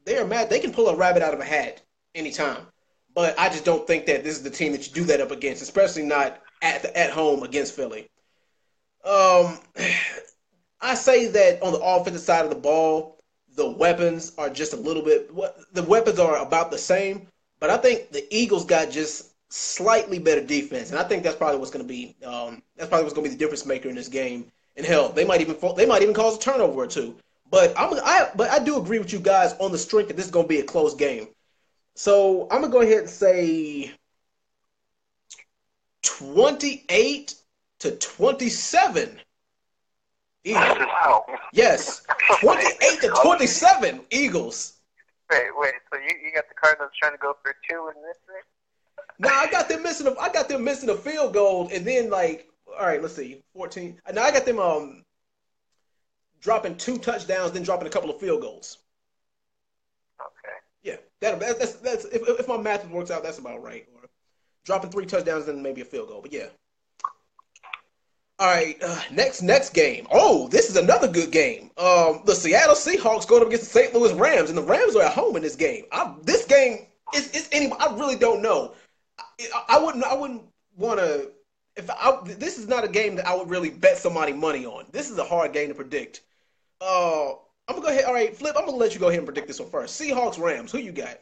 are mad. They can pull a rabbit out of a hat anytime. But I just don't think that this is the team that you do that up against, especially not at home against Philly. I say that on the offensive side of the ball, the weapons are just a little bit. The weapons are about the same, but I think the Eagles got just slightly better defense, and I think that's probably what's going to be. The difference maker in this game. And hell, they might even cause a turnover or two. But I do agree with you guys on the strength that this is going to be a close game. So I'm gonna go ahead and say 28-27. Eagles. Wow. Yes, 28-27 Eagles. Wait. So you got the Cardinals trying to go for 2 in this thing? No, I got them missing a field goal, and then all right, let's see, 14. Now I got them dropping 2 touchdowns, then dropping a couple of field goals. Okay. Yeah, that's if my math works out, that's about right. Or dropping 3 touchdowns, then maybe a field goal. But yeah. All right, next game. Oh, this is another good game. The Seattle Seahawks going up against the St. Louis Rams, and the Rams are at home in this game. This game is anyway. I really don't know. I wouldn't want to. This is not a game that I would really bet somebody money on. This is a hard game to predict. I'm gonna go ahead. All right, Flip. I'm gonna let you go ahead and predict this one first. Seahawks Rams. Who you got?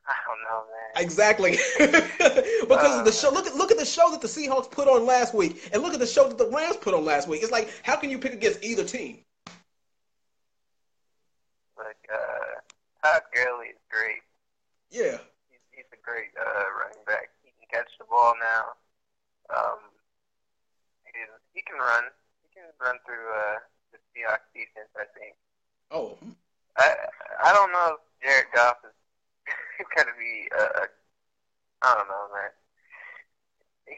I don't know, man. Exactly. Because of the show. Look at the show that the Seahawks put on last week, and look at the show that the Rams put on last week. It's like, how can you pick against either team? Like, Todd Gurley is great. Yeah. He's a great running back. He can catch the ball now. He can run. He can run through the Seahawks defense, I think. Oh. I don't know if Jared Goff is going to be I don't know, man.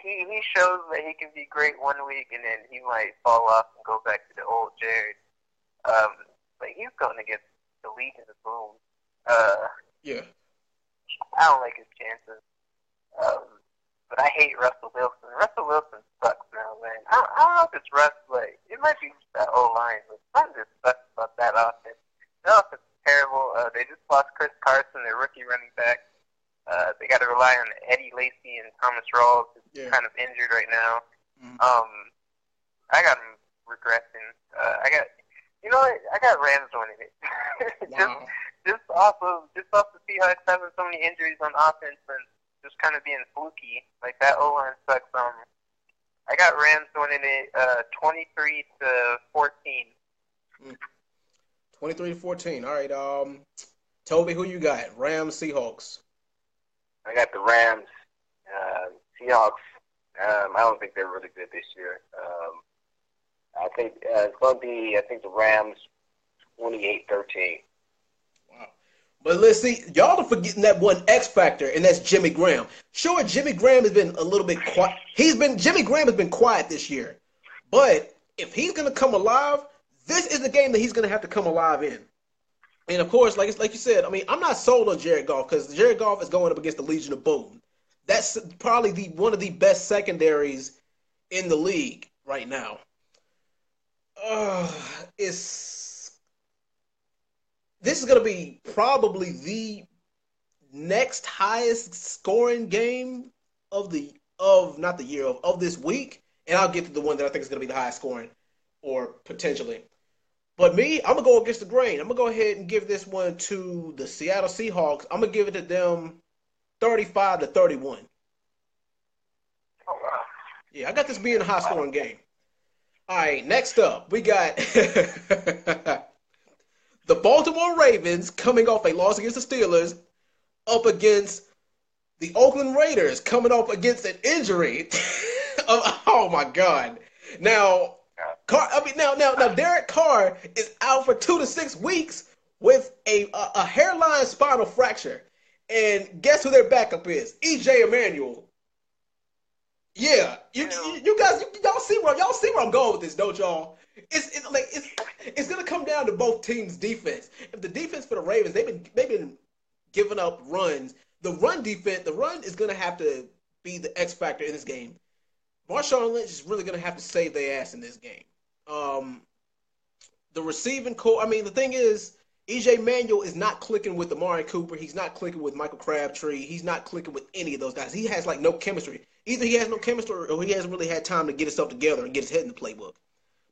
He shows that he can be great one week, and then he might fall off and go back to the old Jared. But he's going to get the lead in the boom. Yeah. I don't like his chances. But I hate Russell Wilson. Russell Wilson sucks now, man. I don't know if it's Russ, but it might be that O-line. But something just sucks about that offense. The offense is terrible. They just lost Chris Carson, their rookie running back. They got to rely on Eddie Lacy and Thomas Rawls, who's kind of injured right now. I got him regressing. I got Rams winning it. Wow. just off the Seahawks having so many injuries on offense and just kind of being fluky. Like that O-line sucks. I got Rams winning it 23-14. 23-14. All right. Toby, who you got? Rams, Seahawks. I got the Rams. Seahawks. I don't think they're really good this year. I think it's going to be. I think the Rams 28-13. Wow. But let's see, y'all are forgetting that one X factor, and that's Jimmy Graham. Sure, Jimmy Graham has been a little bit quiet. Jimmy Graham has been quiet this year. But if he's going to come alive, this is the game that he's going to have to come alive in. And of course, like you said, I mean, I'm not sold on Jared Goff because Jared Goff is going up against the Legion of Boom. That's probably one of the best secondaries in the league right now. This is going to be probably the next highest scoring game of this week, and I'll get to the one that I think is going to be the highest scoring, or potentially. But me, I'm going to go against the grain. I'm going to go ahead and give this one to the Seattle Seahawks. I'm going to give it to them 35-31. Oh, wow. Yeah, I got this being a high scoring game. All right, next up, we got the Baltimore Ravens coming off a loss against the Steelers up against the Oakland Raiders coming up against an injury. Oh, my God. Now, Derek Carr is out for 2 to 6 weeks with a hairline spinal fracture. And guess who their backup is? E.J. Emanuel. Yeah, y'all see where I'm going with this, don't y'all? It's gonna come down to both teams' defense. If the defense for the Ravens, they've been giving up runs. The run is gonna have to be the X factor in this game. Marshawn Lynch is really gonna have to save their ass in this game. The receiving core. I mean, the thing is, E.J. Manuel is not clicking with Amari Cooper. He's not clicking with Michael Crabtree. He's not clicking with any of those guys. He has no chemistry. Either he has no chemistry or he hasn't really had time to get himself together and get his head in the playbook.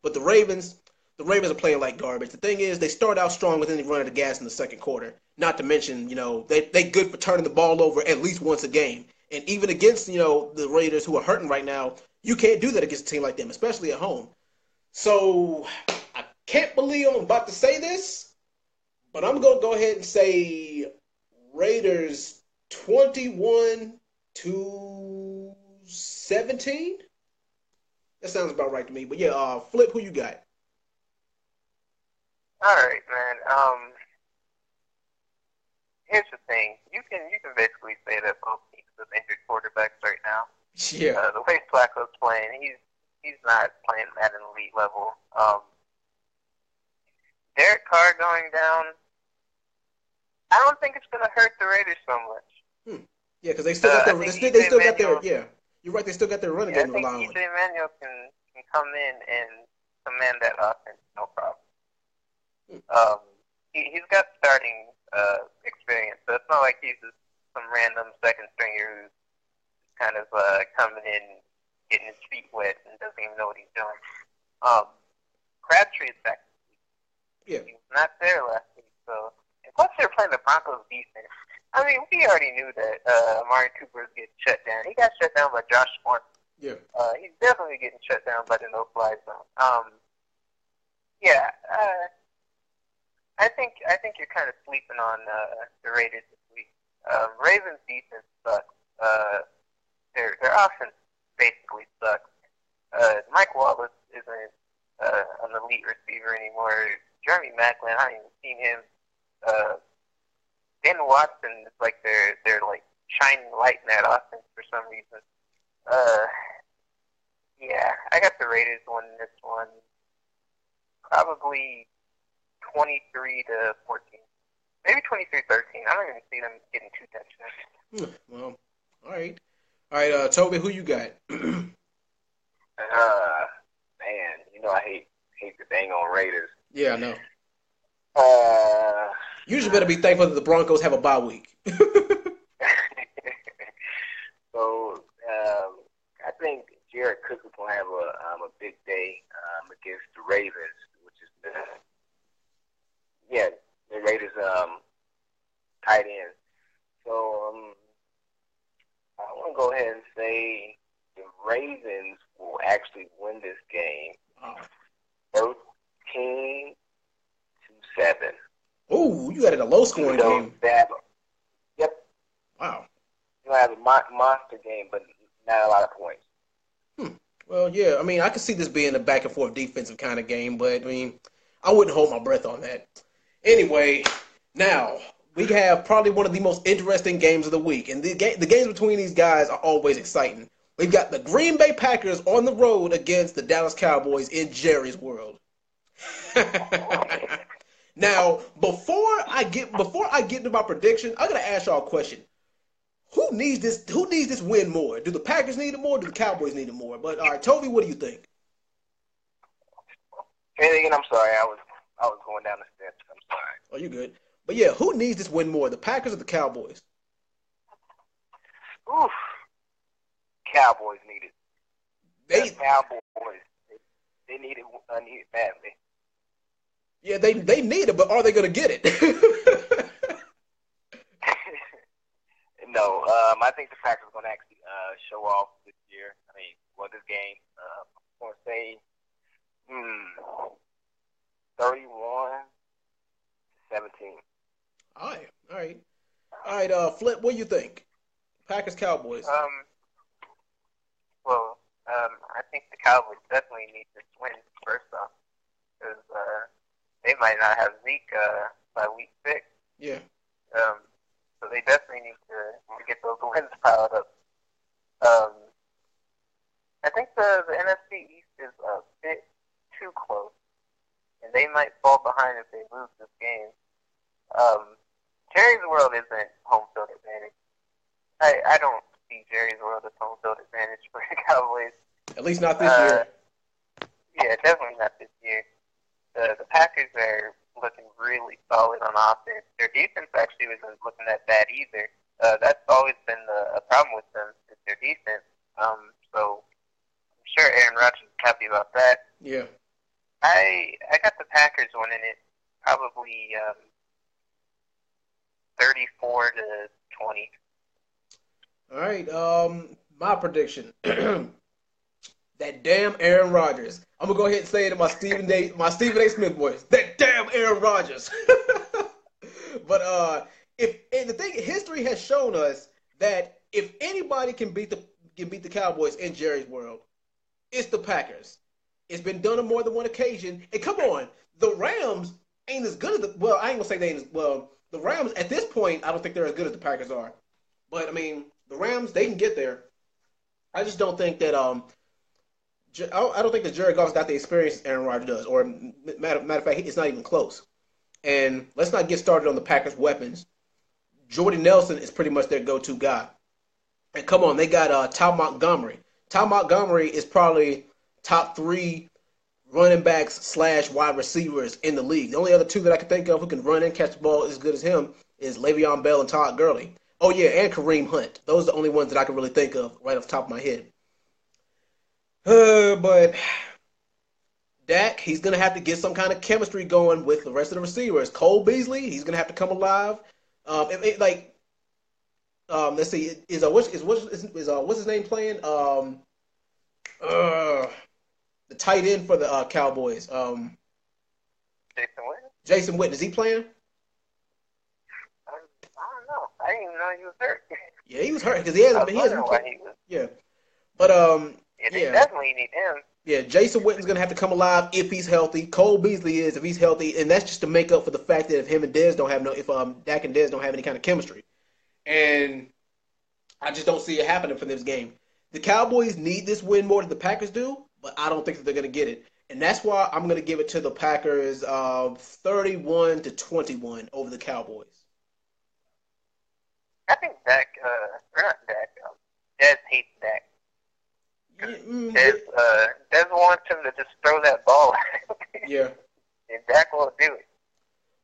But the Ravens are playing like garbage. The thing is, they start out strong with any run of the gas in the second quarter. Not to mention, they good for turning the ball over at least once a game. And even against, the Raiders who are hurting right now, you can't do that against a team like them, especially at home. So I can't believe I'm about to say this, but I'm going to go ahead and say Raiders 21-17. That sounds about right to me. But yeah, Flip, who you got? All right, man. Here's the thing. You can basically say that both teams have injured quarterbacks right now. Yeah. The way Flacco's playing, he's not playing at an elite level. Derek Carr going down, I don't think it's going to hurt the Raiders so much. Yeah, because they still got their. Yeah, you're right. They still got their running game to rely on. I think E.J. Manuel can come in and command that offense, no problem. He's got starting experience, so it's not like he's just some random second stringer who's kind of coming in, getting his feet wet, and doesn't even know what he's doing. Crabtree is back. Yeah. He was not there last week, so. And plus, they're playing the Broncos defense. I mean, we already knew that Amari Cooper was getting shut down. He got shut down by Josh Swartz. Yeah. He's definitely getting shut down by the no-fly zone. I think you're kind of sleeping on the Raiders this week. Ravens defense sucks. Their offense basically sucks. Mike Wallace isn't an elite receiver anymore. Jeremy Maclin, I haven't even seen him. Ben Watson is like their like shining light in that offense for some reason. Yeah, I got the Raiders winning this one. Probably 23-14. Maybe 23-13. I don't even see them getting two touchdowns. Well, all right. All right, Toby, who you got? Man, I hate the dang on Raiders. Yeah, I know. Uh, You just better be thankful that the Broncos have a bye week. So I think Jared Cook is going to have a big day against the Ravens, which is the Raiders tight end. So I want to go ahead and say the Ravens will actually win this game, 13-7. Oh, you got it a low scoring game. Yep. Wow. You'll have a monster game, but not a lot of points. Well, yeah, I mean, I could see this being a back and forth defensive kind of game, but I mean, I wouldn't hold my breath on that. Anyway, now we have probably one of the most interesting games of the week, and the games between these guys are always exciting. We've got the Green Bay Packers on the road against the Dallas Cowboys in Jerry's World. Now, before I get into my prediction, I gotta ask y'all a question. Who needs this win more? Do the Packers need it more? Or do the Cowboys need it more? But all right, Toby, what do you think? And again, I'm sorry, I was going down the steps. I'm sorry. Oh, you good? But yeah, who needs this win more? The Packers or the Cowboys? Oof. Cowboys need it. Cowboys. They need it badly. Yeah, they need it, but are they going to get it? No, I think the Packers are going to actually show off this year. This game. I'm going to say 31-17. All right. Flip, what do you think? Packers, Cowboys. I think the Cowboys definitely need this win first off, because they might not have Zeke by week 6. Yeah. So they definitely need to get those wins piled up. I think the NFC East is a bit too close, and they might fall behind if they lose this game. Jerry's World isn't home field advantage. I don't see Jerry's World as home field advantage for the Cowboys. At least not this year. Yeah, definitely not this year. The Packers are looking really solid on offense. Their defense actually wasn't looking that bad either. That's always been a problem with them, is their defense. So I'm sure Aaron Rodgers is happy about that. Yeah. I got the Packers winning it probably 34-20. All right. My prediction. That damn Aaron Rodgers. I'm gonna go ahead and say it in my Stephen A. Smith voice. That damn Aaron Rodgers. But history has shown us that if anybody can beat the Cowboys in Jerry's World, it's the Packers. It's been done on more than one occasion. And come on, the Rams ain't as good as I ain't gonna say they ain't as well. The Rams at this point, I don't think they're as good as the Packers are. But I mean, the Rams, they can get there. I just don't think that I don't think that Jared Goff's got the experience Aaron Rodgers does. Or matter of fact, it's not even close. And let's not get started on the Packers' weapons. Jordy Nelson is pretty much their go-to guy. And come on, they got Ty Montgomery. Ty Montgomery is probably top 3 running backs / wide receivers in the league. The only other 2 that I can think of who can run and catch the ball as good as him is Le'Veon Bell and Todd Gurley. Oh, yeah, and Kareem Hunt. Those are the only ones that I can really think of right off the top of my head. But Dak, he's going to have to get some kind of chemistry going with the rest of the receivers. Cole Beasley, he's going to have to come alive. Let's see, what's his name playing? The tight end for the Cowboys. Jason Witten? Jason Witten, is he playing? I don't know. I didn't even know he was hurt. Yeah, he was hurt because he hasn't been. Yeah, but they definitely need him. Yeah, Jason Witten's gonna have to come alive if he's healthy. Cole Beasley is if he's healthy, and that's just to make up for the fact that if Dak and Dez don't have any kind of chemistry, and I just don't see it happening for this game. The Cowboys need this win more than the Packers do, but I don't think that they're gonna get it. And that's why I'm going to give it to the Packers 31-21 over the Cowboys. I think Dak, or not Dak, Dez hates Dak. Dez wants him to just throw that ball. Yeah. And Dak won't do it.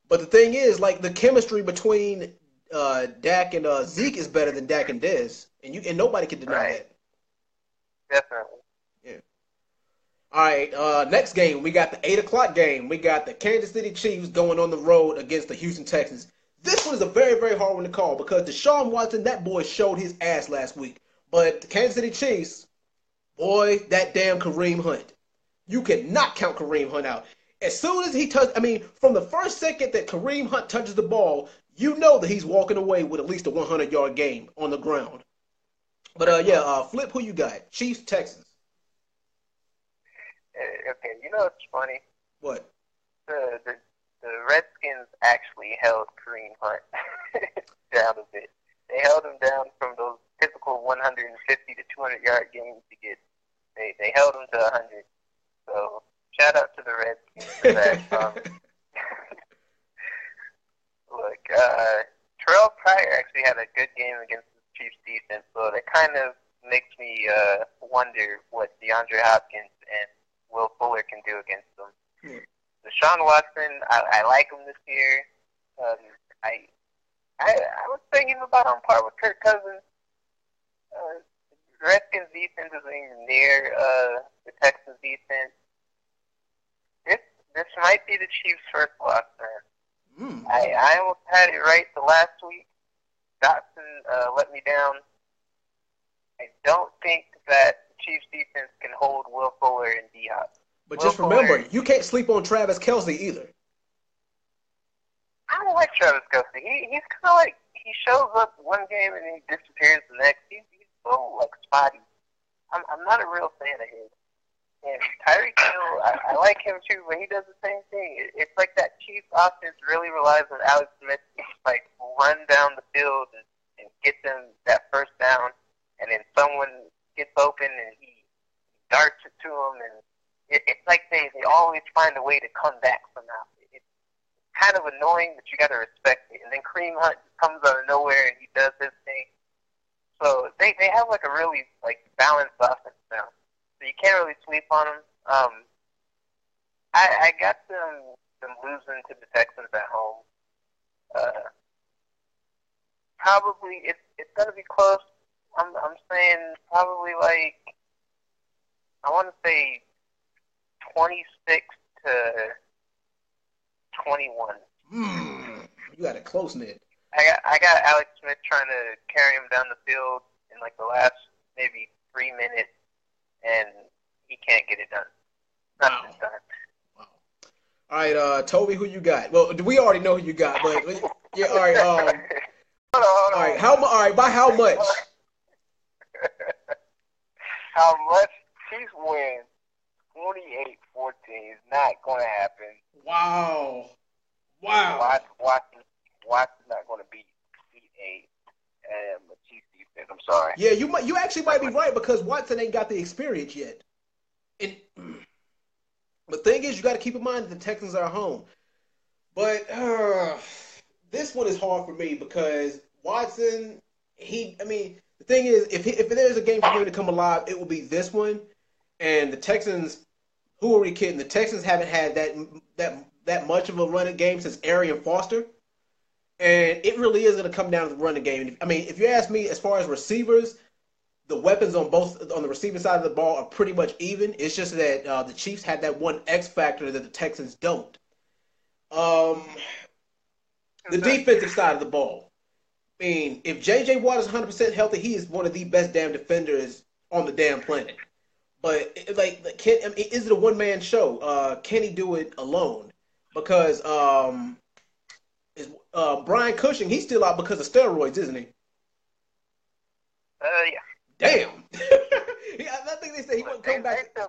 But the thing is, like, the chemistry between Dak and Zeke is better than Dak and Dez. And nobody can deny that. Definitely. Yeah. All right, next game, we got the 8 o'clock game. We got the Kansas City Chiefs going on the road against the Houston Texans. This one is a very, very hard one to call because Deshaun Watson, that boy showed his ass last week. But the Kansas City Chiefs, boy, that damn Kareem Hunt. You cannot count Kareem Hunt out. As soon as he from the first second that Kareem Hunt touches the ball, you know that he's walking away with at least a 100-yard game on the ground. But, Flip, who you got? Chiefs, Texans. Okay, you know what's funny? What? The Redskins actually held Kareem Hunt down a bit. They held him down from those typical 150 to 200-yard games he gets. They held him to 100. So shout out to the Redskins for that. Look, Terrell Pryor actually had a good game against the Chiefs defense, so that kind of makes me wonder what DeAndre Hopkins and Will Fuller can do against them. Deshaun Watson, I like him this year. I was thinking about on par with Kirk Cousins. Redskins defense isn't even near the Texans defense. This might be the Chiefs' first loss, man. I almost had it right the last week. Dotson let me down. I don't think that the Chiefs defense can hold Will Fuller and Diop. But just remember, you can't sleep on Travis Kelce either. I don't like Travis Kelce. He's kind of like, he shows up one game and he disappears the next. He's so, like, spotty. I'm not a real fan of his. And Tyreek Hill, I like him too, but he does the same thing. It's like that Chiefs offense really relies on Alex Smith to, like, run down the field and get them that first down, and then someone gets open and he darts it to him, and it's like they always find a way to come back somehow. It's kind of annoying, but you got to respect it. And then Kareem Hunt comes out of nowhere and he does his thing. So they have like a really like balanced offense now. So you can't really sleep on them. I got them losing to the Texans at home. Probably it's gonna be close. I'm saying probably like I want to say 26-21. You got a close knit. I got Alex Smith trying to carry him down the field in like the last maybe 3 minutes, and he can't get it done. Not this time. Wow. All right, Toby, who you got? Well, we already know who you got, but yeah, all right. Hold on. All right, all right, by how much? How much? Chiefs win 28-14. It's not going to happen. Wow. Watson's not going to beat a Chiefs defense. I'm sorry. Yeah, you actually might be right because Watson ain't got the experience yet. And the thing is, you got to keep in mind that the Texans are home. But this one is hard for me because Watson, the thing is, if there's a game for him to come alive, it will be this one. And the Texans, who are we kidding? The Texans haven't had that much of a running game since Arian Foster. And it really is going to come down to the running game. I mean, if you ask me, as far as receivers, the weapons on the receiving side of the ball are pretty much even. It's just that the Chiefs had that one X factor that the Texans don't. The defensive side of the ball. I mean, if J.J. Watt is 100% healthy, he is one of the best damn defenders on the damn planet. But is it a one-man show? Can he do it alone? Because Brian Cushing, he's still out because of steroids, isn't he? Yeah. Damn. I think they said he wouldn't come back. They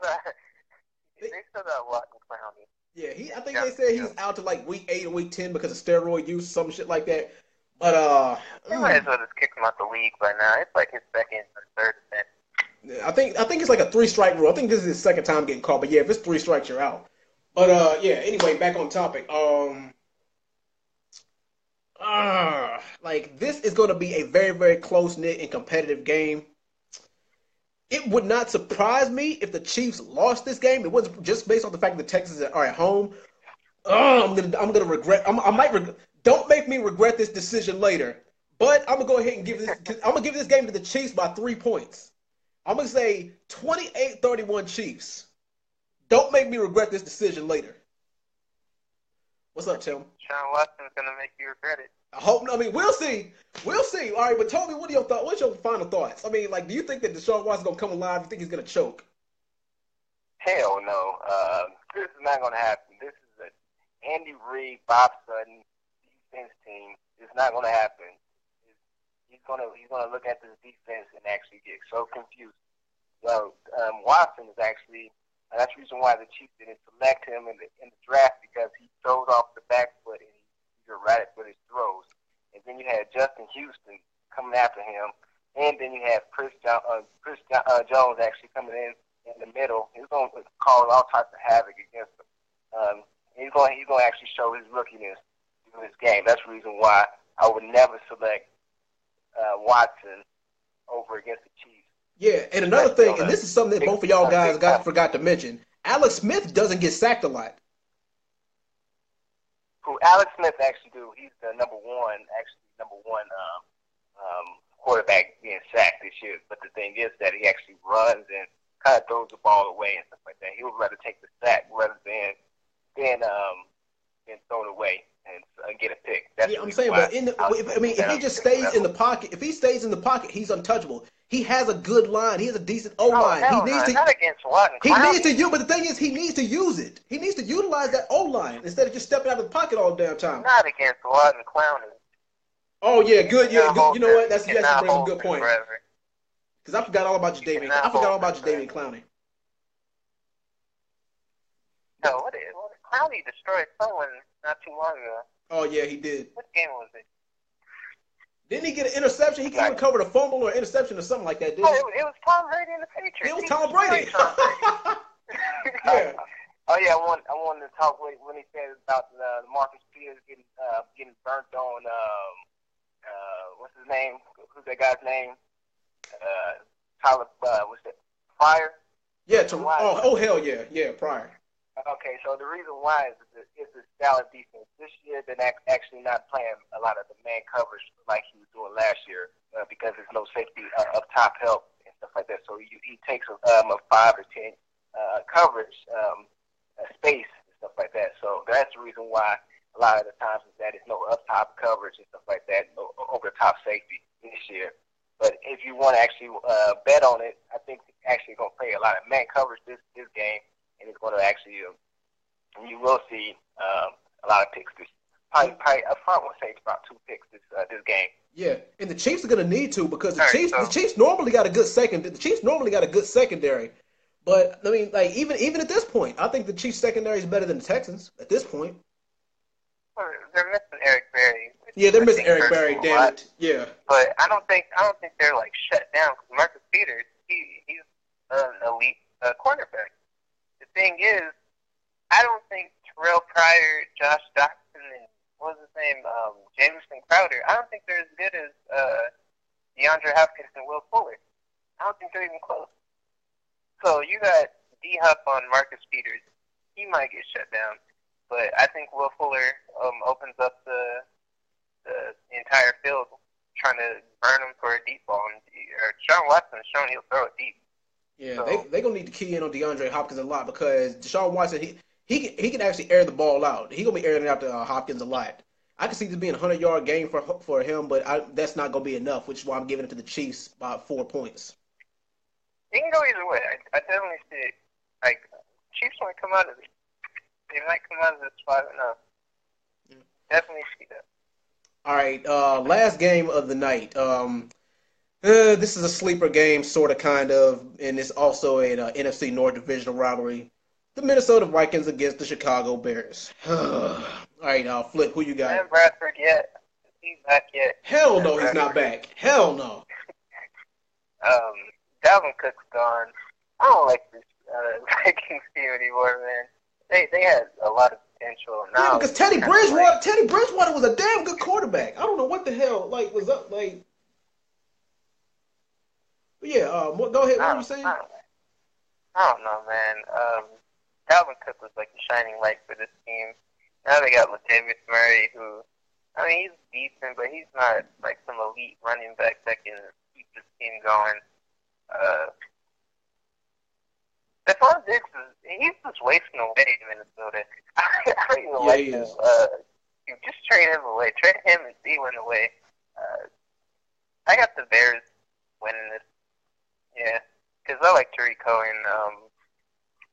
still got Watson Clowney. Yeah, I think they said he's out to like week 8 or week 10 because of steroid use, some shit like that. But they might as well just kick him out the league by now. It's like his second or third attempt. I think it's like a 3-strike rule. I think this is his second time getting called, but yeah, if it's 3 strikes, you're out. But yeah. Anyway, back on topic. Like this is going to be a very very close knit and competitive game. It would not surprise me if the Chiefs lost this game. It wasn't just based on the fact that the Texans are at home. I'm gonna regret. I might regret. Don't make me regret this decision later. But I'm gonna go ahead and give this. I'm gonna give this game to the Chiefs by 3 points. I'm gonna say 28-31 Chiefs. Don't make me regret this decision later. What's up, Tim? Sean Watson's gonna make you regret it. I hope. I mean, we'll see. We'll see. All right, but tell me, what are your thoughts? What's your final thoughts? I mean, like, do you think that Deshaun Watson's gonna come alive? Do you think he's gonna choke? Hell no. This is not going to happen. This is an Andy Reid, Bob Sutton defense team. It's not going to happen. He's going to look at this defense and actually get so confused. So Watson is actually that's the reason why the Chiefs didn't select him in the draft, because he throws off the back foot and he's erratic with his throws. And then you had Justin Houston coming after him, and then you have Chris Jones actually coming in the middle. He's going to cause all types of havoc against him. He's going to actually show his rookiness in this game. That's the reason why I would never select Watson over against the Chiefs. Yeah, and another thing, and this is something that both of y'all guys forgot to mention. Alex Smith doesn't get sacked a lot. Who Alex Smith actually do? He's the number one quarterback being sacked this year. But the thing is that he actually runs and kind of throws the ball away and stuff like that. He would rather take the sack rather than throw it away and get a pick. That's I'm saying, but if he just stays in the pocket, he's untouchable. He has a good line. He has a decent O-line. Not against Watt and Clowney. He needs to use, but the thing is, he needs to use it. He needs to utilize that O-line instead of just stepping out of the pocket all the damn time. Not against Watt and Clowney. Oh yeah, good. Yeah, good. You know what? That's a good point. Because I forgot all about Jadeveon. Jadeveon Clowney. No, what is Clowney destroyed someone not too long ago. Oh yeah, he did. What game was it? Didn't he get an interception? He recovered a fumble or interception or something like that, didn't he? It was Tom Brady and the Patriots. It was Tom Brady. Yeah. Oh yeah, I wanted to talk when he said about the Marcus Peters getting burnt on what's his name? Who's that guy's name? Tyler. What's that? Pryor. Yeah. Hell yeah, Pryor. Okay, so the reason why is the style of defense. This year, they're actually not playing a lot of the man coverage like he was doing last year because there's no safety up top help and stuff like that. So he takes a 5 or 10 coverage space and stuff like that. So that's the reason why a lot of the times is that it's no up top coverage and stuff like that, no over the top safety this year. But if you want to actually bet on it, I think he's actually going to play a lot of man coverage this game. And it's going to actually, you will see a lot of picks. Probably I would say it's about 2 picks this game. Yeah, and the Chiefs are going to need to because the Chiefs normally got a good secondary. But I mean, like even at this point, I think the Chiefs secondary is better than the Texans at this point. Well, they're missing Eric Berry. Yeah, they're missing Eric Berry. Damn it. Yeah. But I don't think they're like shut down because Marcus Peters, he's an elite cornerback. The thing is, I don't think Terrell Pryor, Josh Doctson, and what was his name, Jameson Crowder, I don't think they're as good as DeAndre Hopkins and Will Fuller. I don't think they're even close. So you got D-Hop on Marcus Peters. He might get shut down. But I think Will Fuller opens up the entire field trying to burn him for a deep ball. Deshaun Watson's shown he'll throw it deep. Yeah, so they're going to need to key in on DeAndre Hopkins a lot because Deshaun Watson, he can actually air the ball out. He's going to be airing it out to Hopkins a lot. I can see this being a 100-yard game for him, but that's not going to be enough, which is why I'm giving it to the Chiefs by 4 points. It can go either way. I definitely see it. Like, Chiefs might come out of it. They might come out of this 5-0. Definitely see that. All right, last game of the night. This is a sleeper game, sort of, kind of, and it's also an NFC North divisional rivalry. The Minnesota Vikings against the Chicago Bears. All right, Flip, who you got? And Bradford yet. He's back yet. Hell no, he's not back. Hell no. Dalvin Cook's gone. I don't like this Vikings team anymore, man. They had a lot of potential. Yeah, Now because Teddy Bridgewater was a damn good quarterback. I don't know what the hell was up like. But yeah, go ahead. What were you saying? I don't know, man. Dalvin Cook was like the shining light for this team. Now they got Latavius Murray, who, I mean, he's decent, but he's not like some elite running back that can keep this team going. Stephon Diggs he's just wasting away in Minnesota. I don't even like him. You just trade him away. Trade him and Thielen away. I got the Bears winning this. Yeah, because I like Tariq Cohen.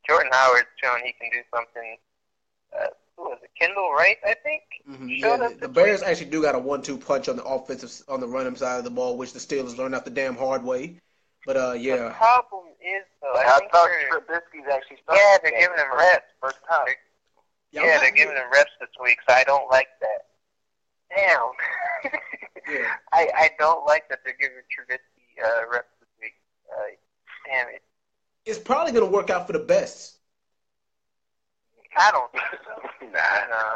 Jordan Howard's showing he can do something. Who was it? Kendall Wright, I think. Mm-hmm. Yeah, the Bears actually do got a 1-2 punch on the on the running side of the ball, which the Steelers learned out the damn hard way. But yeah. The problem is though, I thought Trubisky's actually starting. Yeah, they're giving him reps first time. They're giving him reps this week, so I don't like that. Damn. Yeah. I don't like that they're giving Trubisky reps this week. Damn it. It's probably gonna work out for the best. I don't think so. Nah.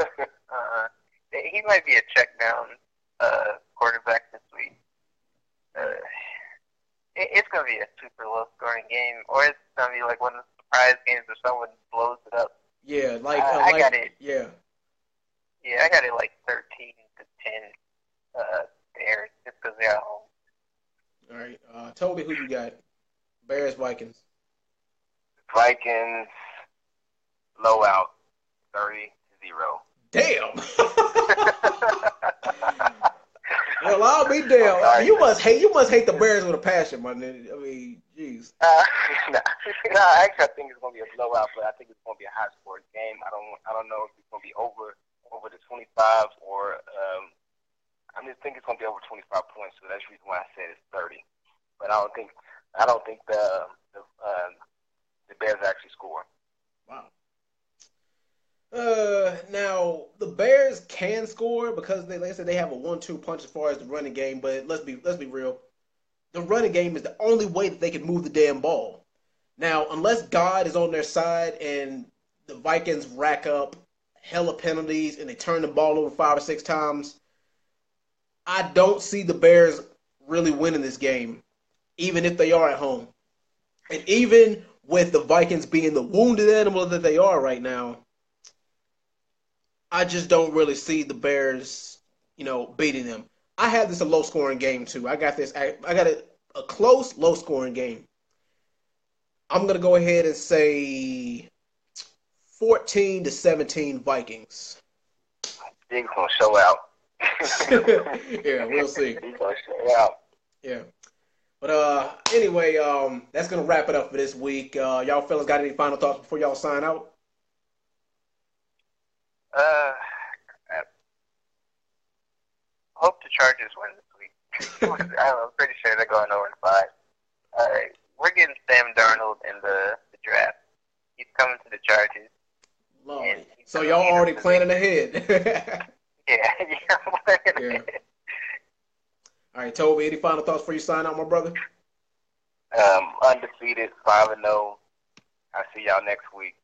He might be a check down quarterback this week. It's going to be a super low-scoring game, or it's going to be like one of the surprise games where someone blows it up. Yeah, I got it. Yeah. Yeah, I got it like 13-10 Bears, just because they're at home. All right. Toby, who you got? Bears, Vikings. Vikings, blowout, 30-0. Damn. Well, I'll be damn. You must hate the Bears with a passion, my nigga. I mean, jeez. Actually, I think it's gonna be a blowout, but I think it's gonna be a high-scoring game. I don't know if it's gonna be over the 25 or I just think it's gonna be over 25 points. So that's the reason why I said it's 30. But I don't think the Bears actually score. Wow. Now the Bears can score because like I said, they have a 1-2 punch as far as the running game. But let's be real, the running game is the only way that they can move the damn ball. Now, unless God is on their side and the Vikings rack up hella penalties and they turn the ball over 5 or 6 times, I don't see the Bears really winning this game, even if they are at home. And even with the Vikings being the wounded animal that they are right now, I just don't really see the Bears, beating them. I have this a low-scoring game, too. I got a close, low-scoring game. I'm going to go ahead and say 14-17 Vikings. He's going to show out. Yeah, we'll see. He's going to show out. Yeah. But anyway, that's going to wrap it up for this week. Y'all fellas got any final thoughts before y'all sign out? Hope the Chargers win this week. I'm pretty sure they're going 0-5. We're getting Sam Darnold in the draft. He's coming to the Chargers. Lord. So y'all already planning ahead. Yeah, I'm planning ahead. All right, Toby, any final thoughts before you sign out, my brother? Undefeated, 5-0. I'll see y'all next week.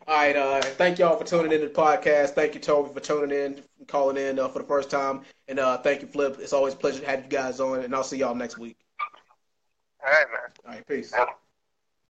All right, thank y'all for tuning in to the podcast. Thank you, Toby, for tuning in, calling in for the first time. And thank you, Flip. It's always a pleasure to have you guys on, and I'll see y'all next week. All right, man. All right, peace. Yeah.